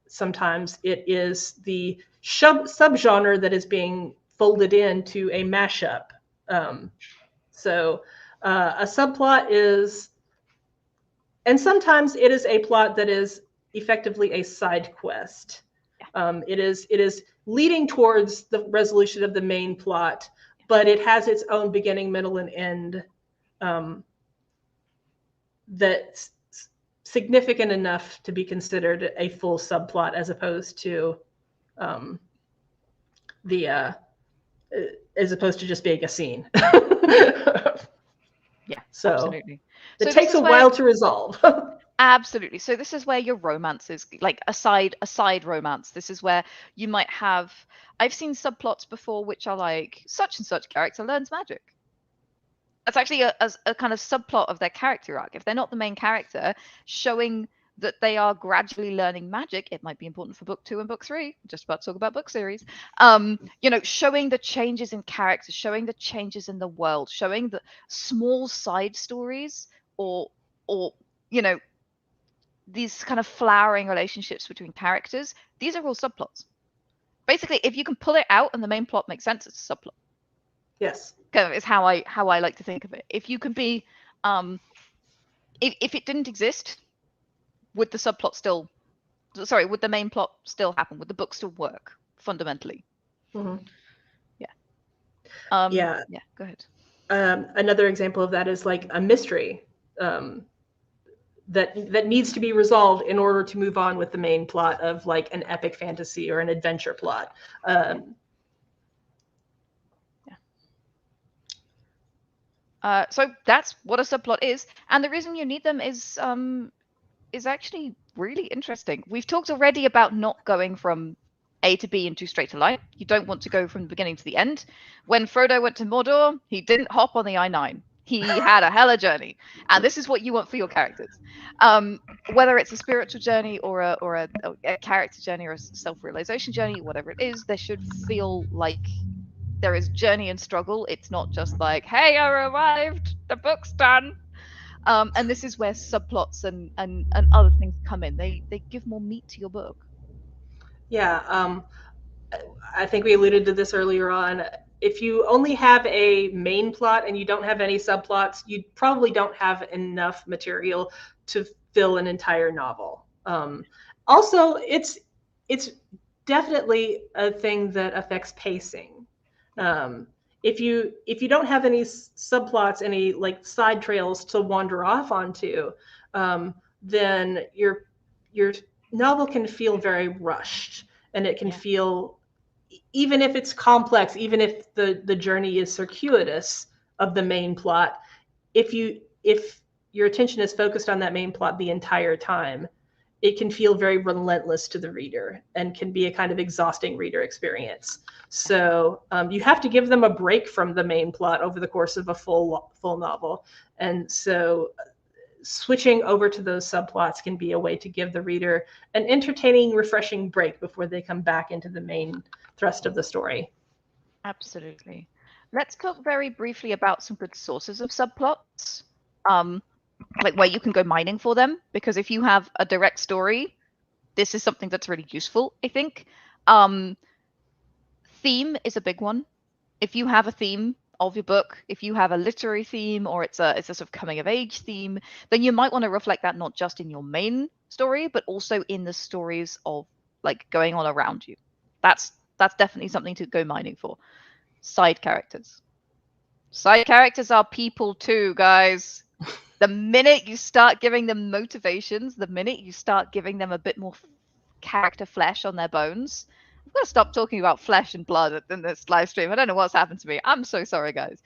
Sometimes it is the subgenre that is being folded into a mashup. So a subplot is, and sometimes it is a plot that is effectively a side quest. It is leading towards the resolution of the main plot, but it has its own beginning, middle, and end that's significant enough to be considered a full subplot, as opposed to as opposed to just being a scene. Yeah, so absolutely. It takes a while to resolve. Absolutely. So this is where your romance is, like a side romance. This is where you might have, I've seen subplots before which are like, such and such character learns magic. That's actually a kind of subplot of their character arc. If they're not the main character, showing that they are gradually learning magic, it might be important for book 2 and book 3. Just about to talk about book series. Showing the changes in characters, showing the changes in the world, showing the small side stories, or these kind of flowering relationships between characters. These are all subplots. Basically, if you can pull it out and the main plot makes sense, it's a subplot. Yes. Kind of is how I like to think of it. If you can be Um, if it didn't exist, would the subplot still, sorry, would the main plot still happen? Would the book still work fundamentally? Mhm. Yeah. Yeah. Yeah. Go ahead. Another example of that is like a mystery um, that needs to be resolved in order to move on with the main plot of like an epic fantasy or an adventure plot. So that's what a subplot is, and the reason you need them is actually really interesting. We've talked already about not going from A to B into straight to line. You don't want to go from the beginning to the end. When Frodo went to Mordor, he didn't hop on the I-9. He had a hella journey, and this is what you want for your characters. Whether it's a spiritual journey or a character journey or a self-realization journey, whatever it is, there should feel like there is journey and struggle. It's not just like, hey, I arrived, the book's done. And this is where subplots and other things come in. They give more meat to your book. Yeah, I think we alluded to this earlier on. If you only have a main plot and you don't have any subplots, you probably don't have enough material to fill an entire novel. Also, it's definitely a thing that affects pacing. Um, if you don't have any subplots, any like side trails to wander off onto, then your novel can feel very rushed, and it can Yeah. feel, even if it's complex, even if the journey is circuitous of the main plot, if your attention is focused on that main plot the entire time, it can feel very relentless to the reader and can be a kind of exhausting reader experience. So you have to give them a break from the main plot over the course of a full novel, and so switching over to those subplots can be a way to give the reader an entertaining, refreshing break before they come back into the main thrust of the story. Absolutely. Let's talk very briefly about some good sources of subplots. Um, like where you can go mining for them, because if you have a direct story, this is something that's really useful, I think. Um, Theme is a big one. If you have a theme of your book, if you have a literary theme or it's a sort of coming of age theme, then you might want to reflect that not just in your main story, but also in the stories of like going on around you. That's definitely something to go mining for. Side characters. Side characters are people too, guys. The minute you start giving them motivations, the minute you start giving them a bit more character flesh on their bones. I'm gonna stop talking about flesh and blood in this live stream. I don't know what's happened to me. I'm so sorry, guys.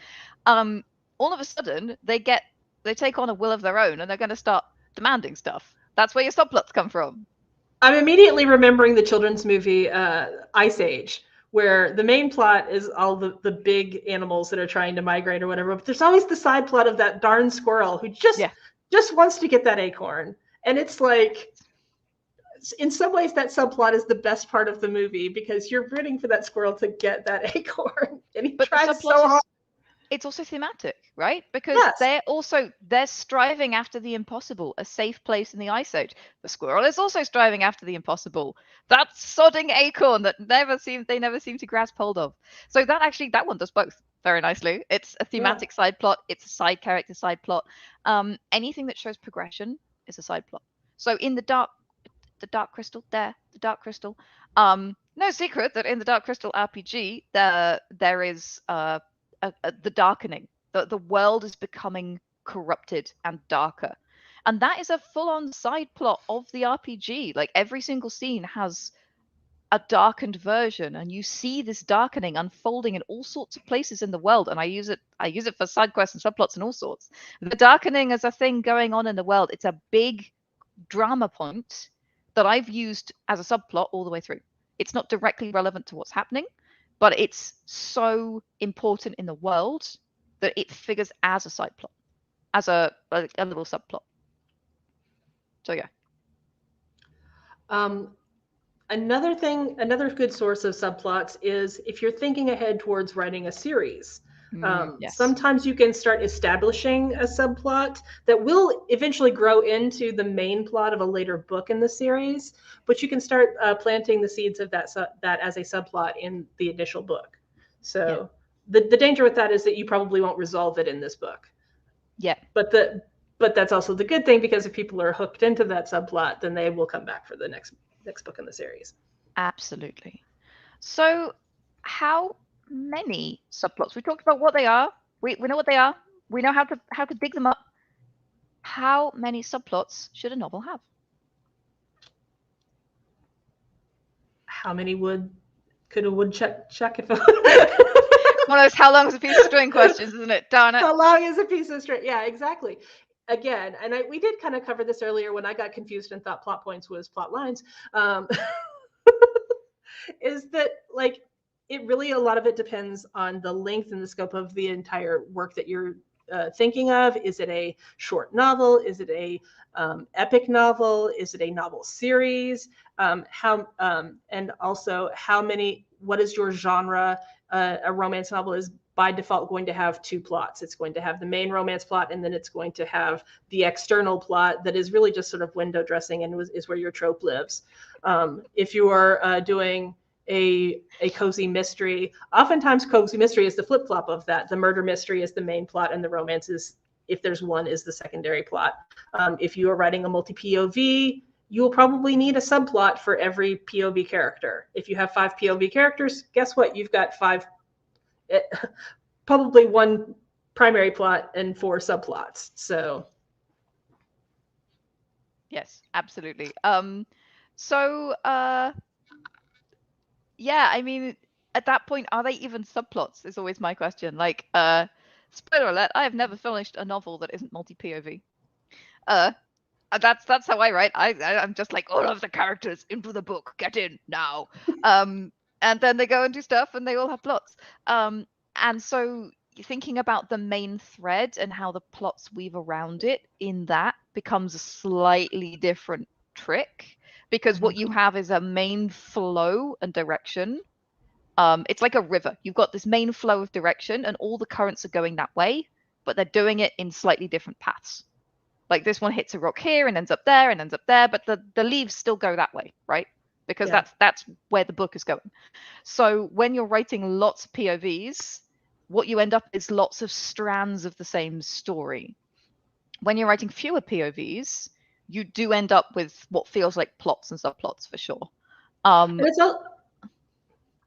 Um, all of a sudden they take on a will of their own and they're gonna start demanding stuff. That's where your subplots come from. I'm immediately remembering the children's movie Ice Age, where the main plot is all the big animals that are trying to migrate or whatever, but there's always the side plot of that darn squirrel who Yeah. just wants to get that acorn. And it's like, in some ways that subplot is the best part of the movie because you're rooting for that squirrel to get that acorn, and he But the tries subplot so hard. is it's also thematic, right? Because Yes. they're striving after the impossible, a safe place in the ice age. The squirrel is also striving after the impossible, that sodding acorn that they never seem to grasp hold of. So that one does both very nicely. It's a Yeah. thematic side plot, it's a side character side plot. Anything that shows progression is a side plot. So in the Dark Crystal, the Dark Crystal. No secret that in the Dark Crystal RPG, there is the darkening. The world is becoming corrupted and darker, and that is a full-on side plot of the RPG. Like every single scene has a darkened version, and you see this darkening unfolding in all sorts of places in the world. And I use it for side quests and subplots and all sorts. The darkening is a thing going on in the world. It's a big drama point that I've used as a subplot all the way through. It's not directly relevant to what's happening, but it's so important in the world that it figures as a side plot, as a little subplot. So yeah. Um, another good source of subplots is if you're thinking ahead towards writing a series. Yes. Sometimes you can start establishing a subplot that will eventually grow into the main plot of a later book in the series, but you can start planting the seeds of that as a subplot in the initial book. So the danger with that is that you probably won't resolve it in this book. Yeah. But that's also the good thing, because if people are hooked into that subplot, then they will come back for the next book in the series. Absolutely. So, how many subplots? We talked about what they are. We know what they are. We know how to dig them up. How many subplots should a novel have? How many could a woodchuck chuck if One of those how long is a piece of string questions, isn't it? Darn it. How long is a piece of string? Yeah, exactly. Again, and we did kind of cover this earlier when I got confused and thought plot points was plot lines. Is that like it really, a lot of it depends on the length and the scope of the entire work that you're thinking of. Is it a short novel? Is it a epic novel? Is it a novel series? And also how many? What is your genre? A romance novel is by default going to have two plots. It's going to have the main romance plot, and then it's going to have the external plot that is really just sort of window dressing and is where your trope lives. If you are doing a cozy mystery, oftentimes cozy mystery is the flip flop of that. The murder mystery is the main plot, and the romance is, if there's one, is the secondary plot. If you are writing a multi POV, you will probably need a subplot for every POV character. If you have 5 POV characters, guess what? You've got 5, probably 1 primary plot and 4 subplots. So Yes, absolutely. So yeah, I mean, at that point, are they even subplots? Is always my question. Like, spoiler alert, I have never finished a novel that isn't multi POV. That's how I write. I'm just like, all of the characters into the book, get in now. And then they go and do stuff, and they all have plots. And so thinking about the main thread and how the plots weave around it in that becomes a slightly different trick, because what you have is a main flow and direction. It's like a river. You've got this main flow of direction, and all the currents are going that way, but they're doing it in slightly different paths. Like this one hits a rock here and ends up there and ends up there, but the leaves still go that way, right? Because yeah. that's where the book is going. So when you're writing lots of POVs, what you end up is lots of strands of the same story. When you're writing fewer POVs, you do end up with what feels like plots and subplots for sure. And it's all,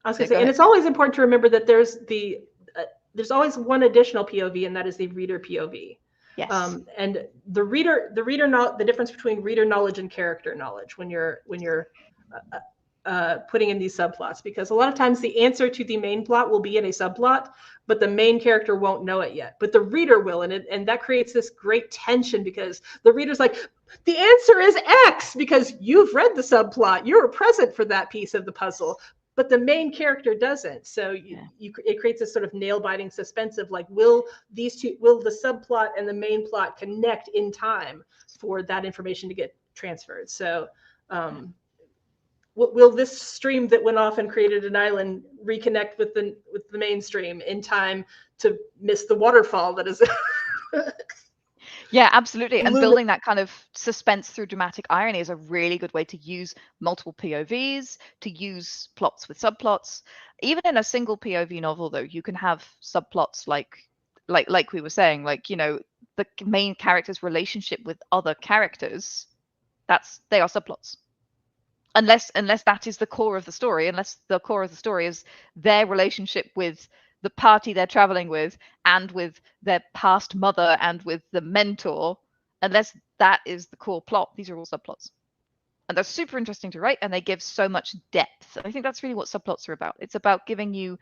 I was going to say, and ahead. it's always important to remember that there's always one additional POV, and that is the reader POV. Yes. And the difference between reader knowledge and character knowledge when you're putting in these subplots, because a lot of times the answer to the main plot will be in a subplot, but the main character won't know it yet, but the reader will, and that creates this great tension, because the reader's like, the answer is X, because you've read the subplot, you were present for that piece of the puzzle, but the main character doesn't. So it creates this sort of nail-biting suspense of like, will the subplot and the main plot connect in time for that information to get transferred? So will this stream that went off and created an island reconnect with the mainstream in time to miss the waterfall that is Yeah, absolutely. And building that kind of suspense through dramatic irony is a really good way to use multiple POVs, to use plots with subplots. Even in a single POV novel, though, you can have subplots like we were saying, like, you know, the main character's relationship with other characters. They are subplots. Unless that is the core of the story, unless the core of the story is their relationship with the party they're traveling with, and with their past mother, and with the mentor, unless that is the core plot, these are all subplots. And they're super interesting to write, and they give so much depth. I think that's really what subplots are about. It's about giving you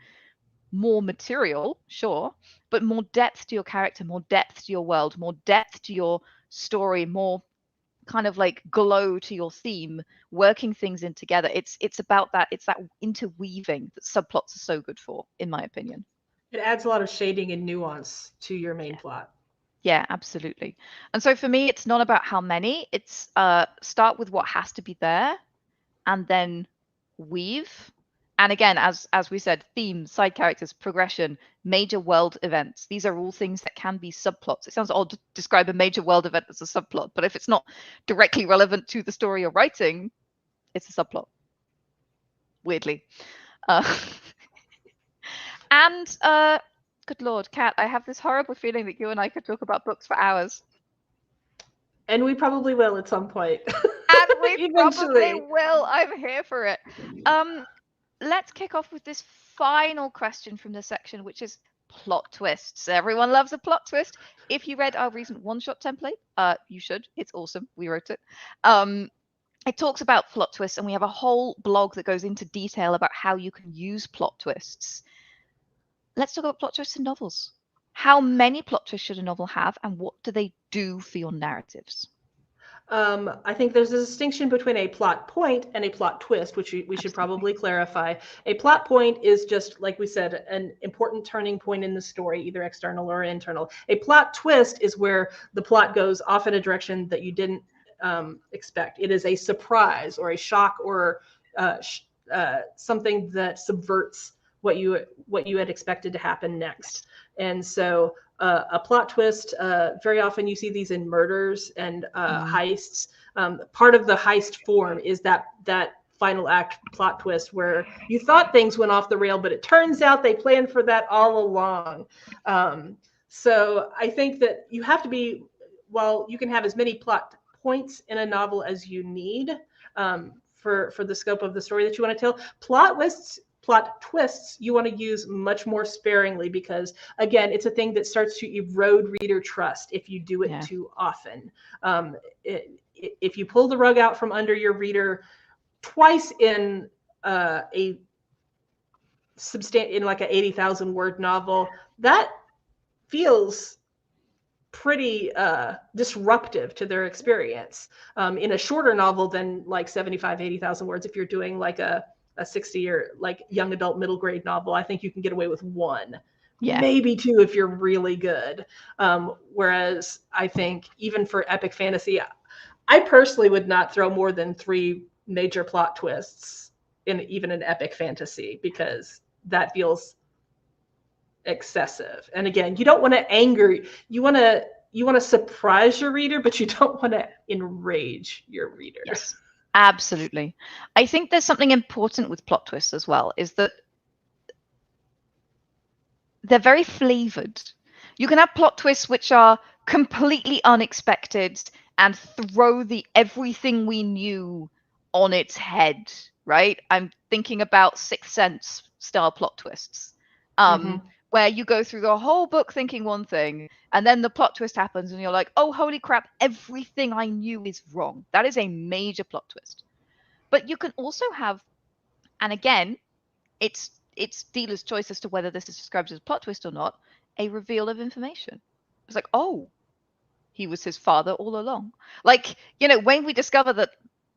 more material, sure, but more depth to your character, more depth to your world, more depth to your story, more kind of like glow to your theme, working things in together. It's about that. It's that interweaving that subplots are so good for, in my opinion. It adds a lot of shading and nuance to your main plot. Yeah, absolutely. And so for me, it's not about how many. It's start with what has to be there, and then weave. And again, as we said, themes, side characters, progression, major world events. These are all things that can be subplots. It sounds odd to describe a major world event as a subplot, but if it's not directly relevant to the story you're writing, it's a subplot. Weirdly. And Good Lord, Kat, I have this horrible feeling that you and I could talk about books for hours. And we probably will at some point. And we probably Eventually. will. I'm here for it. Let's kick off with this final question from this section, which is plot twists. Everyone loves a plot twist. If you read our recent one-shot template, you should. It's awesome. We wrote it. It talks about plot twists, and we have a whole blog that goes into detail about how you can use plot twists. Let's talk about plot twists in novels. How many plot twists should a novel have, and what do they do for your narratives? I think there's a distinction between a plot point and a plot twist, which we should probably clarify. A plot point is just, like we said, an important turning point in the story, either external or internal. A plot twist is where the plot goes off in a direction that you didn't expect. It is a surprise or a shock or something that subverts what you had expected to happen next. And so a plot twist, very often you see these in murders and heists. Part of the heist form is that final act plot twist where you thought things went off the rail, but it turns out they planned for that all along. So I think that you have to be, while you can have as many plot points in a novel as you need for the scope of the story that you want to tell, plot twists you want to use much more sparingly, because again, it's a thing that starts to erode reader trust if you do it too often. If you pull the rug out from under your reader twice in like an 80,000 word novel, that feels pretty disruptive to their experience. In a shorter novel than like 80,000 words, if you're doing like a 60 or like young adult middle grade novel, I think you can get away with one, maybe two if you're really good. Whereas I think even for epic fantasy, I personally would not throw more than 3 major plot twists in even an epic fantasy, because that feels excessive. And again, you don't want to anger, you want to surprise your reader, but you don't want to enrage your reader. Yes. Absolutely. I think there's something important with plot twists as well, is that they're very flavored. You can have plot twists which are completely unexpected and throw the everything we knew on its head, right? I'm thinking about Sixth Sense style plot twists, where you go through the whole book thinking one thing, and then the plot twist happens and you're like, oh, holy crap, everything I knew is wrong. That is a major plot twist. But you can also have, and again, it's dealer's choice as to whether this is described as a plot twist or not, a reveal of information. It's like, oh, he was his father all along. Like, when we discover that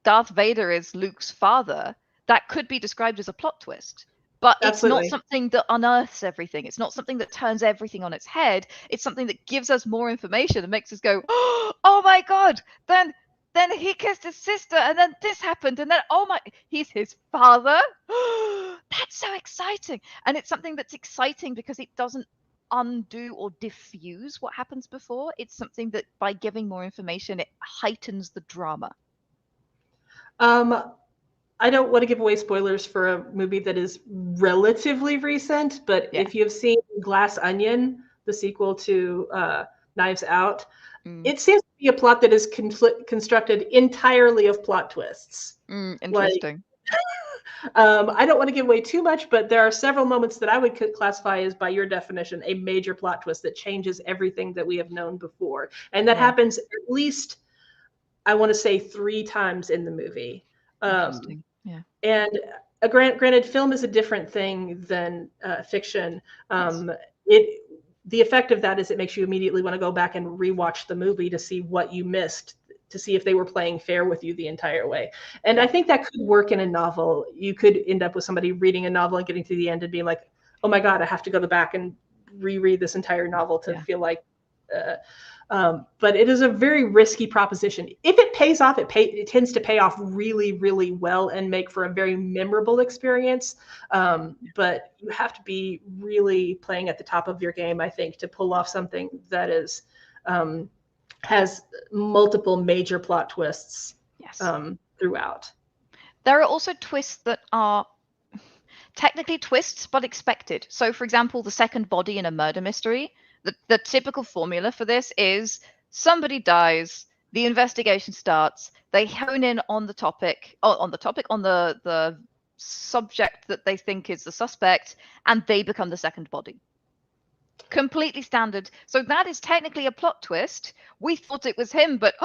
Darth Vader is Luke's father, that could be described as a plot twist. But it's not something that unearths everything. It's not something that turns everything on its head. It's something that gives us more information and makes us go, oh my God, then he kissed his sister, and then this happened, and then, oh my, he's his father. That's so exciting. And it's something that's exciting because it doesn't undo or diffuse what happens before. It's something that by giving more information, it heightens the drama. I don't want to give away spoilers for a movie that is relatively recent, but if you've seen Glass Onion, the sequel to Knives Out, it seems to be a plot that is constructed entirely of plot twists. Interesting. I don't want to give away too much, but there are several moments that I would classify as, by your definition, a major plot twist that changes everything that we have known before. And that happens at least, I want to say, 3 times in the movie. Interesting. And granted, film is a different thing than fiction. The effect of that is it makes you immediately want to go back and rewatch the movie to see what you missed, to see if they were playing fair with you the entire way. And I think that could work in a novel. You could end up with somebody reading a novel and getting to the end and being like, oh my God, I have to go back and reread this entire novel to feel like but it is a very risky proposition. If it pays off, it tends to pay off really, really well and make for a very memorable experience. But you have to be really playing at the top of your game, I think, to pull off something that is has multiple major plot twists throughout. There are also twists that are, Technically twists, but expected. So, for example, the second body in a murder mystery, the typical formula for this is somebody dies, the investigation starts, they hone in on the topic, on the subject that they think is the suspect, and they become the second body. Completely standard. So that is technically a plot twist. We thought it was him, but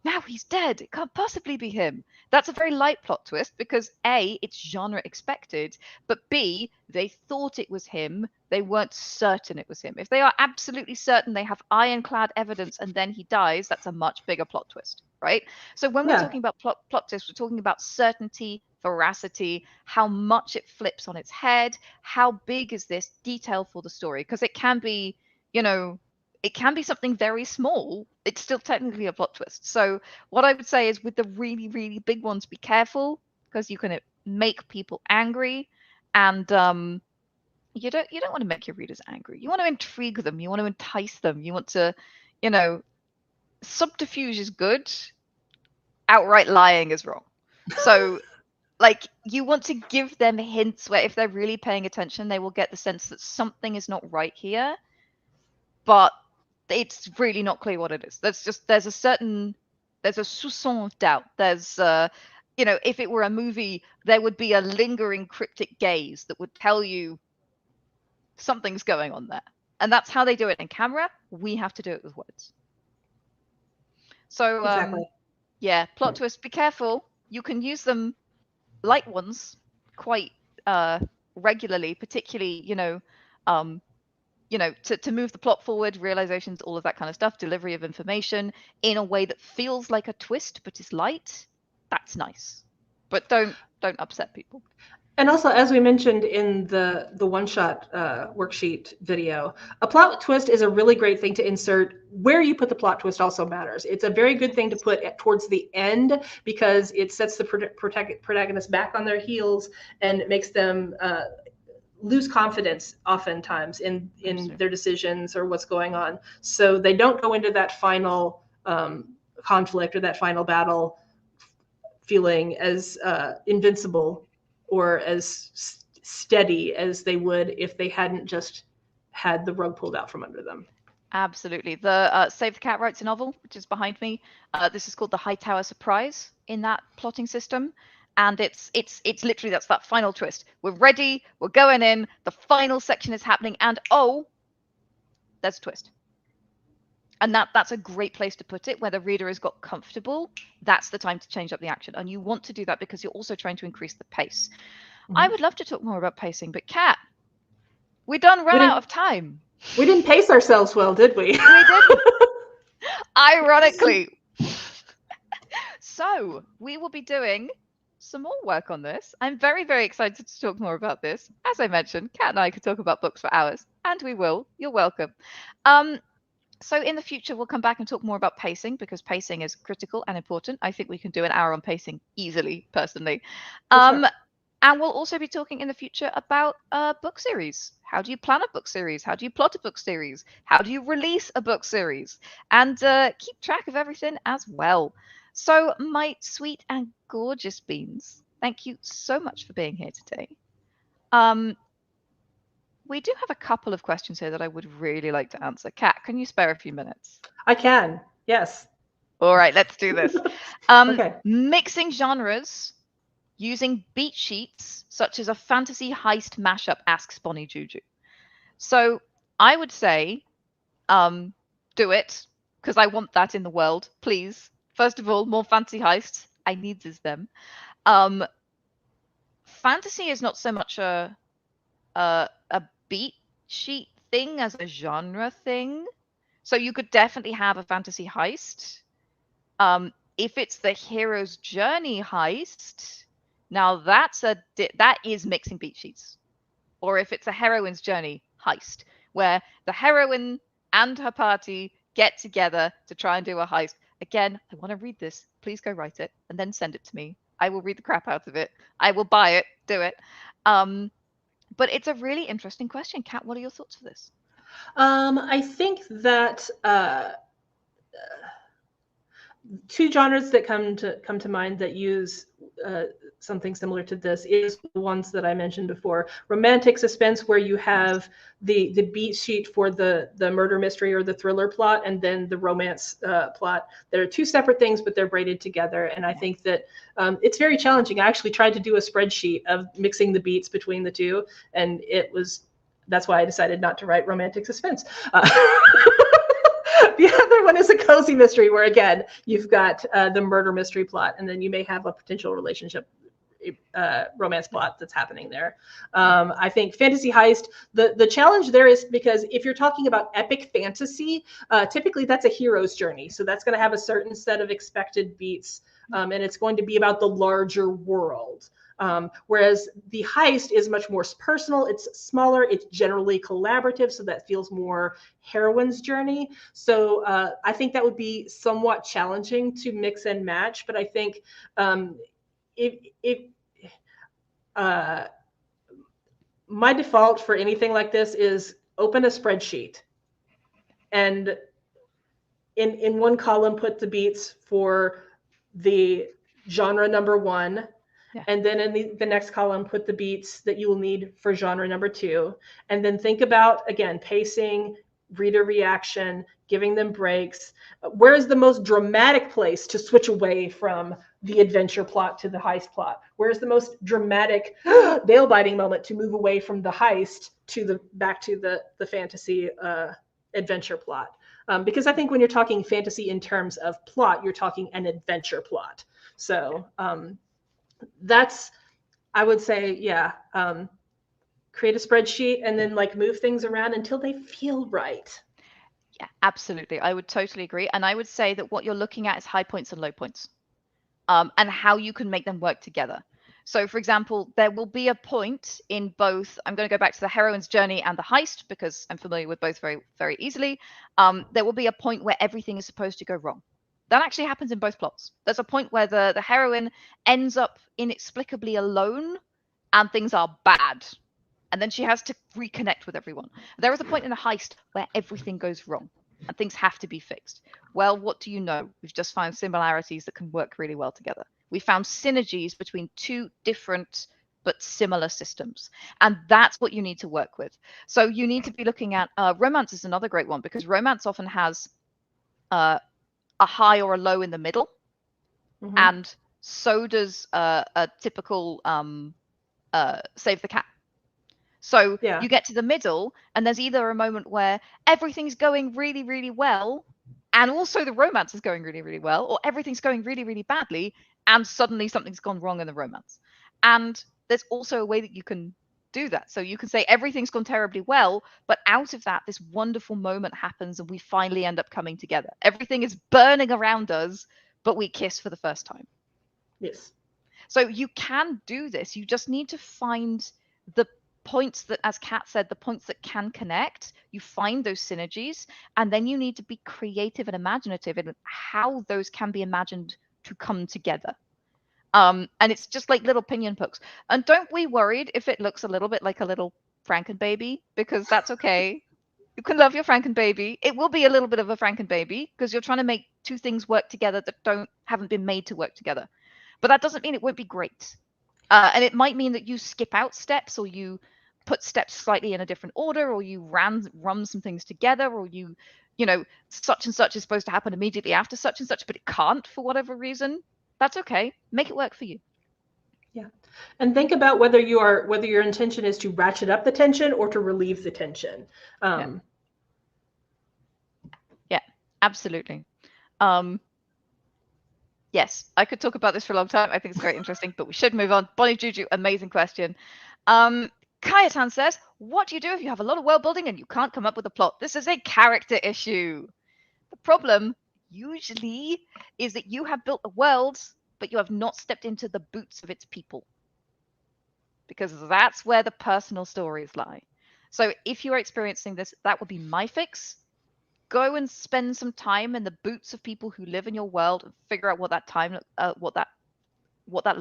now he's dead. It can't possibly be him. That's a very light plot twist because A, it's genre expected, but B, they thought it was him. They weren't certain it was him. If they are absolutely certain, they have ironclad evidence, and then he dies, that's a much bigger plot twist, right? So when we're talking about plot twists, we're talking about certainty, veracity, how much it flips on its head, how big is this detail for the story? Because it can be, it can be something very small. It's still technically a plot twist. So what I would say is with the really, really big ones, be careful because you can make people angry, and you don't want to make your readers angry. You want to intrigue them. You want to entice them. You want to, subterfuge is good. Outright lying is wrong. So like you want to give them hints where if they're really paying attention, they will get the sense that something is not right here, but it's really not clear what it is. There's a soupçon of doubt. There's if it were a movie, there would be a lingering cryptic gaze that would tell you something's going on there. And that's how they do it in camera. We have to do it with words. So Exactly. Yeah, plot twist, be careful. You can use them light ones quite regularly, particularly to move the plot forward, realizations, all of that kind of stuff, delivery of information in a way that feels like a twist but is light. That's nice, but don't upset people. And also, as we mentioned in the one-shot worksheet video, a plot twist is a really great thing to insert. Where you put the plot twist also matters. It's a very good thing to put towards the end because it sets the protagonist back on their heels and it makes them lose confidence oftentimes in their decisions or what's going on. So they don't go into that final conflict or that final battle feeling as invincible or as steady as they would if they hadn't just had the rug pulled out from under them. Absolutely. The Save the Cat writes a novel, which is behind me. This is called The Hightower Surprise in that plotting system. And it's literally, that's that final twist. We're ready, we're going in, the final section is happening, and there's a twist. And that's a great place to put it, where the reader has got comfortable. That's the time to change up the action. And you want to do that because you're also trying to increase the pace. Mm-hmm. I would love to talk more about pacing, but Kat, we done run out of time. We didn't pace ourselves well, did we? We didn't. Ironically. So we will be doing some more work on this. I'm very, very excited to talk more about this. As I mentioned, Kat and I could talk about books for hours, and we will. You're welcome. So in the future, we'll come back and talk more about pacing because pacing is critical and important. I think we can do an hour on pacing easily, personally. Sure. And we'll also be talking in the future about book series. How do you plan a book series? How do you plot a book series? How do you release a book series? And keep track of everything as well. So my sweet and gorgeous beans, thank you so much for being here today. We do have a couple of questions here that I would really like to answer. Kat, can you spare a few minutes? I can, yes. All right, let's do this. Okay. Mixing genres using beat sheets, such as a fantasy heist mashup, asks Bonnie Juju. So I would say do it, because I want that in the world, please. First of all, more fantasy heists. I need them. Fantasy is not so much a beat sheet thing as a genre thing. So you could definitely have a fantasy heist. If it's the hero's journey heist, now that is mixing beat sheets. Or if it's a heroine's journey heist, where the heroine and her party get together to try and do a heist. Again, I want to read this. Please go write it and then send it to me. I will read the crap out of it. I will buy it, do it. But it's a really interesting question. Kat, what are your thoughts for this? I think that two genres that come to mind that use something similar to this is the ones that I mentioned before. Romantic suspense, where you have the beat sheet for the murder mystery or the thriller plot, and then the romance plot. They're two separate things, but they're braided together. And I think that it's very challenging. I actually tried to do a spreadsheet of mixing the beats between the two, and that's why I decided not to write romantic suspense. The other one is a cozy mystery, where again you've got the murder mystery plot, and then you may have a potential relationship romance plot that's happening there. I think fantasy heist, the challenge there is because if you're talking about epic fantasy, typically that's a hero's journey. So that's going to have a certain set of expected beats, and it's going to be about the larger world. Whereas the heist is much more personal, it's smaller, it's generally collaborative, so that feels more heroine's journey. So I think that would be somewhat challenging to mix and match, but I think my default for anything like this is open a spreadsheet, and in one column put the beats for the genre number 1. Yeah. And then in the next column, put the beats that you will need for genre number 2. And then think about, again, pacing, reader reaction, giving them breaks. Where is the most dramatic place to switch away from the adventure plot to the heist plot? Where's the most dramatic nail-biting moment to move away from the heist to back to the fantasy adventure plot? Because I think when you're talking fantasy in terms of plot, you're talking an adventure plot. So that's, I would say, yeah, create a spreadsheet and then like move things around until they feel right. Yeah, absolutely. I would totally agree. And I would say that what you're looking at is high points and low points, and how you can make them work together. So, for example, there will be a point in both. I'm going to go back to the heroine's journey and the heist because I'm familiar with both very, very easily. There will be a point where everything is supposed to go wrong. That actually happens in both plots. There's a point where the heroine ends up inexplicably alone and things are bad. And then she has to reconnect with everyone. There is a point in a heist where everything goes wrong and things have to be fixed. Well, what do you know? We've just found similarities that can work really well together. We found synergies between two different but similar systems. And that's what you need to work with. So you need to be looking at romance is another great one, because romance often has a high or a low in the middle. Mm-hmm. And so does a typical Save the Cat. So yeah. You get to the middle and there's either a moment where everything's going really, really well and also the romance is going really, really well, or everything's going really, really badly and suddenly something's gone wrong in the romance. And there's also a way that you can do that. So you can say everything's gone terribly well, but out of that, this wonderful moment happens and we finally end up coming together. Everything is burning around us, but we kiss for the first time. Yes. So you can do this. You just need to find the points that, as Kat said, the points that can connect. You find those synergies, and then you need to be creative and imaginative in how those can be imagined to come together. And it's just like little pinion pokes. And don't be worried if it looks a little bit like a little Frankenbaby, because that's okay. You can love your Frankenbaby. It will be a little bit of a Frankenbaby because you're trying to make two things work together that haven't been made to work together. But that doesn't mean it won't be great. And it might mean that you skip out steps, or you put steps slightly in a different order, or you run some things together, or you know, such and such is supposed to happen immediately after such and such, but it can't for whatever reason. That's okay. Make it work for you. Yeah. And think about whether your intention is to ratchet up the tension or to relieve the tension. Yeah, absolutely. Yes, I could talk about this for a long time. I think it's very interesting, but we should move on. Bonnie Juju, amazing question. Kayatan says, what do you do if you have a lot of world building and you can't come up with a plot? This is a character issue. The problem usually is that you have built a world, but you have not stepped into the boots of its people, because that's where the personal stories lie. So if you're experiencing this, that would be my fix. Go and spend some time in the boots of people who live in your world and figure out what that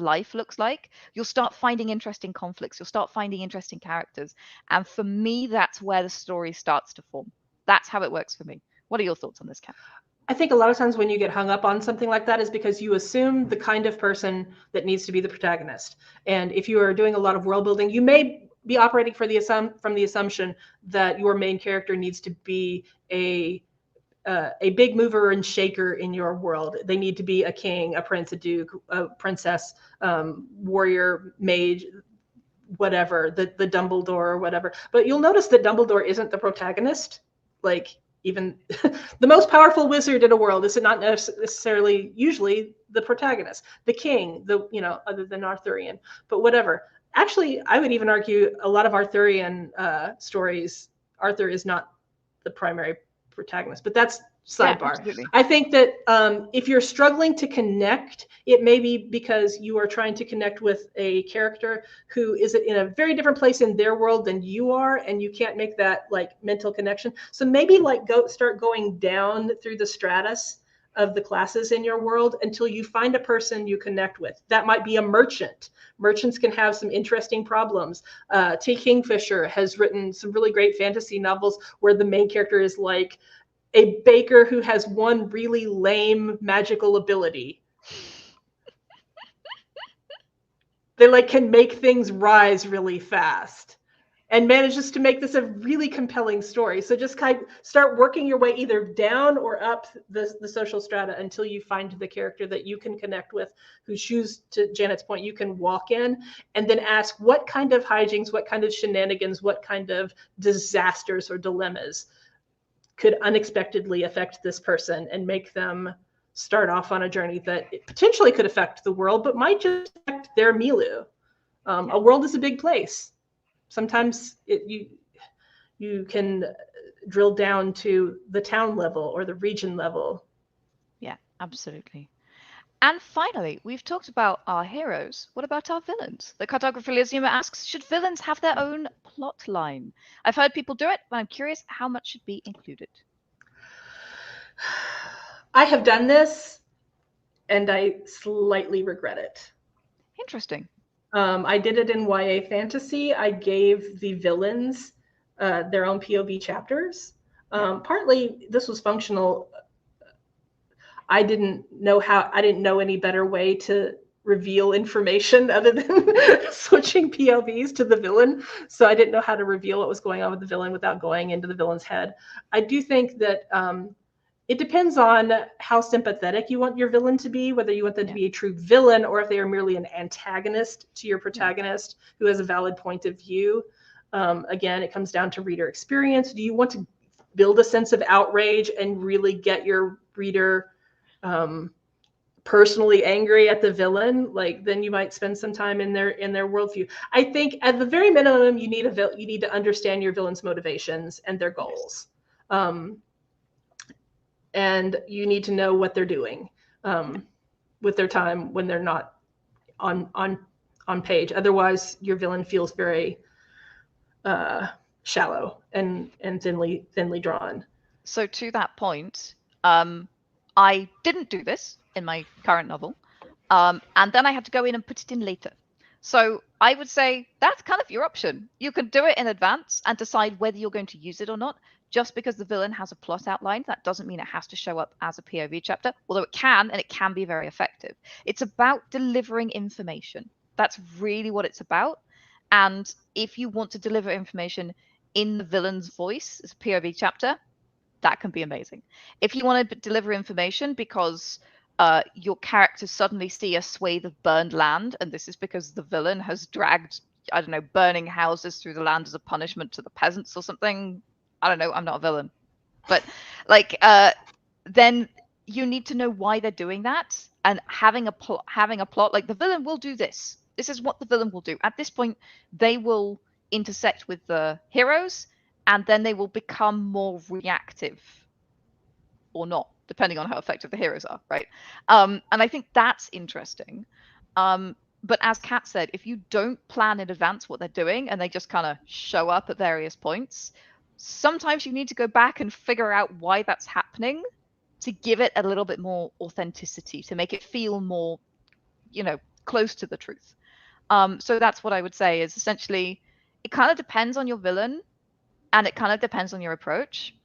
life looks like. You'll start finding interesting conflicts. You'll start finding interesting characters. And for me, that's where the story starts to form. That's how it works for me. What are your thoughts on this, Kat? I think a lot of times when you get hung up on something like that is because you assume the kind of person that needs to be the protagonist. And if you are doing a lot of world building, you may be operating from the assumption that your main character needs to be a big mover and shaker in your world. They need to be a king, a prince, a duke, a princess, warrior, mage, whatever, the Dumbledore or whatever. But you'll notice that Dumbledore isn't the protagonist. Like, even the most powerful wizard in a world is not necessarily usually the protagonist. The king, other than Arthurian, but whatever. Actually, I would even argue a lot of Arthurian stories, Arthur is not the primary protagonist, but that's sidebar. Yeah, I think that if you're struggling to connect, it may be because you are trying to connect with a character who is in a very different place in their world than you are, and you can't make that like mental connection. So maybe start going down through the stratus of the classes in your world until you find a person you connect with. That might be a merchant. Merchants can have some interesting problems. T. Kingfisher has written some really great fantasy novels where the main character is like a baker who has one really lame magical ability. They can make things rise really fast and manages to make this a really compelling story. So just kind of start working your way either down or up the social strata until you find the character that you can connect with, whose shoes, to Janet's point, you can walk in, and then ask what kind of hijinks, what kind of shenanigans, what kind of disasters or dilemmas could unexpectedly affect this person and make them start off on a journey that potentially could affect the world, but might just affect their milieu. A world is a big place. Sometimes you can drill down to the town level or the region level. Yeah, absolutely. And finally, we've talked about our heroes. What about our villains? The cartographer Lysiuma asks, should villains have their own plot line? I've heard people do it, but I'm curious how much should be included. I have done this, and I slightly regret it. Interesting. I did it in YA fantasy. I gave the villains their own POV chapters. Partly this was functional. I didn't know any better way to reveal information other than switching POVs to the villain. So I didn't know how to reveal what was going on with the villain without going into the villain's head. I do think that it depends on how sympathetic you want your villain to be, whether you want them to be a true villain or if they are merely an antagonist to your protagonist who has a valid point of view. Again, it comes down to reader experience. Do you want to build a sense of outrage and really get your reader personally angry at the villain? Then you might spend some time in their worldview. I think at the very minimum, you need to understand your villain's motivations and their goals. And you need to know what they're doing with their time when they're not on page. Otherwise, your villain feels very shallow and thinly drawn. So to that point, I didn't do this in my current novel, and then I had to go in and put it in later. So I would say that's kind of your option. You can do it in advance and decide whether you're going to use it or not. Just because the villain has a plot outline, that doesn't mean it has to show up as a POV chapter, although it can, and it can be very effective. It's about delivering information. That's really what it's about. And if you want to deliver information in the villain's voice as a POV chapter, that can be amazing. If you want to deliver information because your characters suddenly see a swathe of burned land, and this is because the villain has dragged, I don't know, burning houses through the land as a punishment to the peasants or something. I don't know, I'm not a villain. But then you need to know why they're doing that, and having a plot, like the villain will do this. This is what the villain will do. At this point, they will intersect with the heroes, and then they will become more reactive or not, depending on how effective the heroes are, right? And I think that's interesting. But as Kat said, if you don't plan in advance what they're doing and they just kind of show up at various points, sometimes you need to go back and figure out why that's happening to give it a little bit more authenticity, to make it feel more, close to the truth. So that's what I would say is essentially it kind of depends on your villain and it kind of depends on your approach.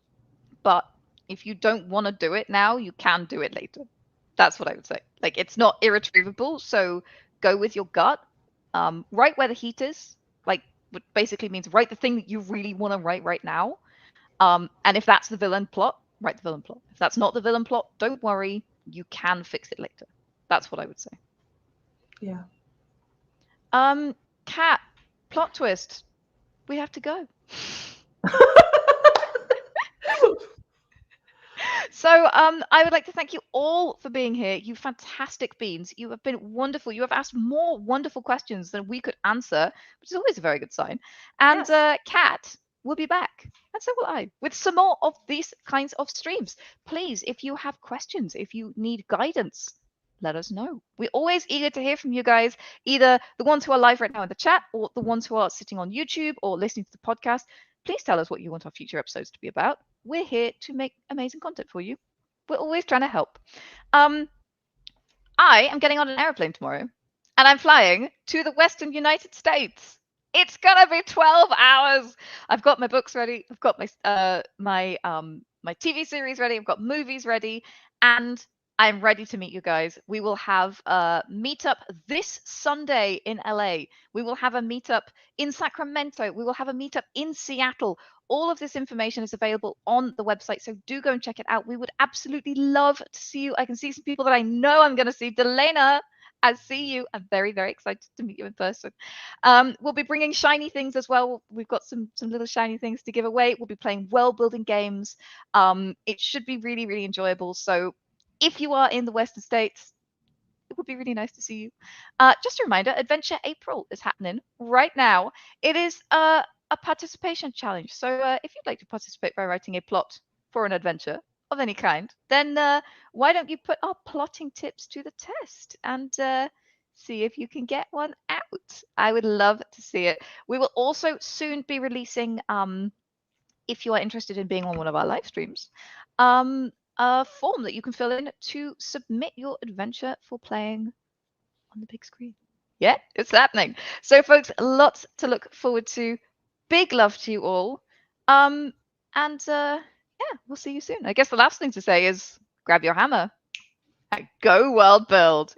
But If you don't want to do it now, you can do it later. That's what I would say. Like, it's not irretrievable, so go with your gut. Write where the heat is. Like, what basically means write the thing that you really want to write right now. And if that's the villain plot, write the villain plot. If that's not the villain plot, don't worry. You can fix it later. That's what I would say. Yeah. Kat, plot twist. We have to go. So I would like to thank you all for being here. You fantastic beans. You have been wonderful. You have asked more wonderful questions than we could answer, which is always a very good sign. And Yes. Kat will be back, and so will I, with some more of these kinds of streams. Please, if you have questions, if you need guidance, let us know. We're always eager to hear from you guys, either the ones who are live right now in the chat or the ones who are sitting on YouTube or listening to the podcast. Please tell us what you want our future episodes to be about. We're here to make amazing content for you. We're always trying to help. I am getting on an airplane tomorrow, and I'm flying to the Western United States. It's gonna be 12 hours. I've got my books ready. I've got my TV series ready. I've got movies ready, and I'm ready to meet you guys. We will have a meetup this Sunday in LA. We will have a meetup in Sacramento. We will have a meetup in Seattle. All of this information is available on the website, so do go and check it out. We would absolutely love to see you. I can see some people that I know I'm going to see. Delena, I see you. I'm very, very excited to meet you in person. We'll be bringing shiny things as well. We've got some little shiny things to give away. We'll be playing world-building games. It should be really, really enjoyable. So if you are in the Western States, it would be really nice to see you. Just a reminder, Adventure April is happening right now. It is a participation challenge. So if you'd like to participate by writing a plot for an adventure of any kind, then why don't you put our plotting tips to the test and see if you can get one out. I would love to see it. We will also soon be releasing, if you are interested in being on one of our live streams, a form that you can fill in to submit your adventure for playing on the big screen. Yeah, it's happening. So, folks, lots to look forward to. Big love to you all. And yeah, we'll see you soon. I guess the last thing to say is grab your hammer and go world build.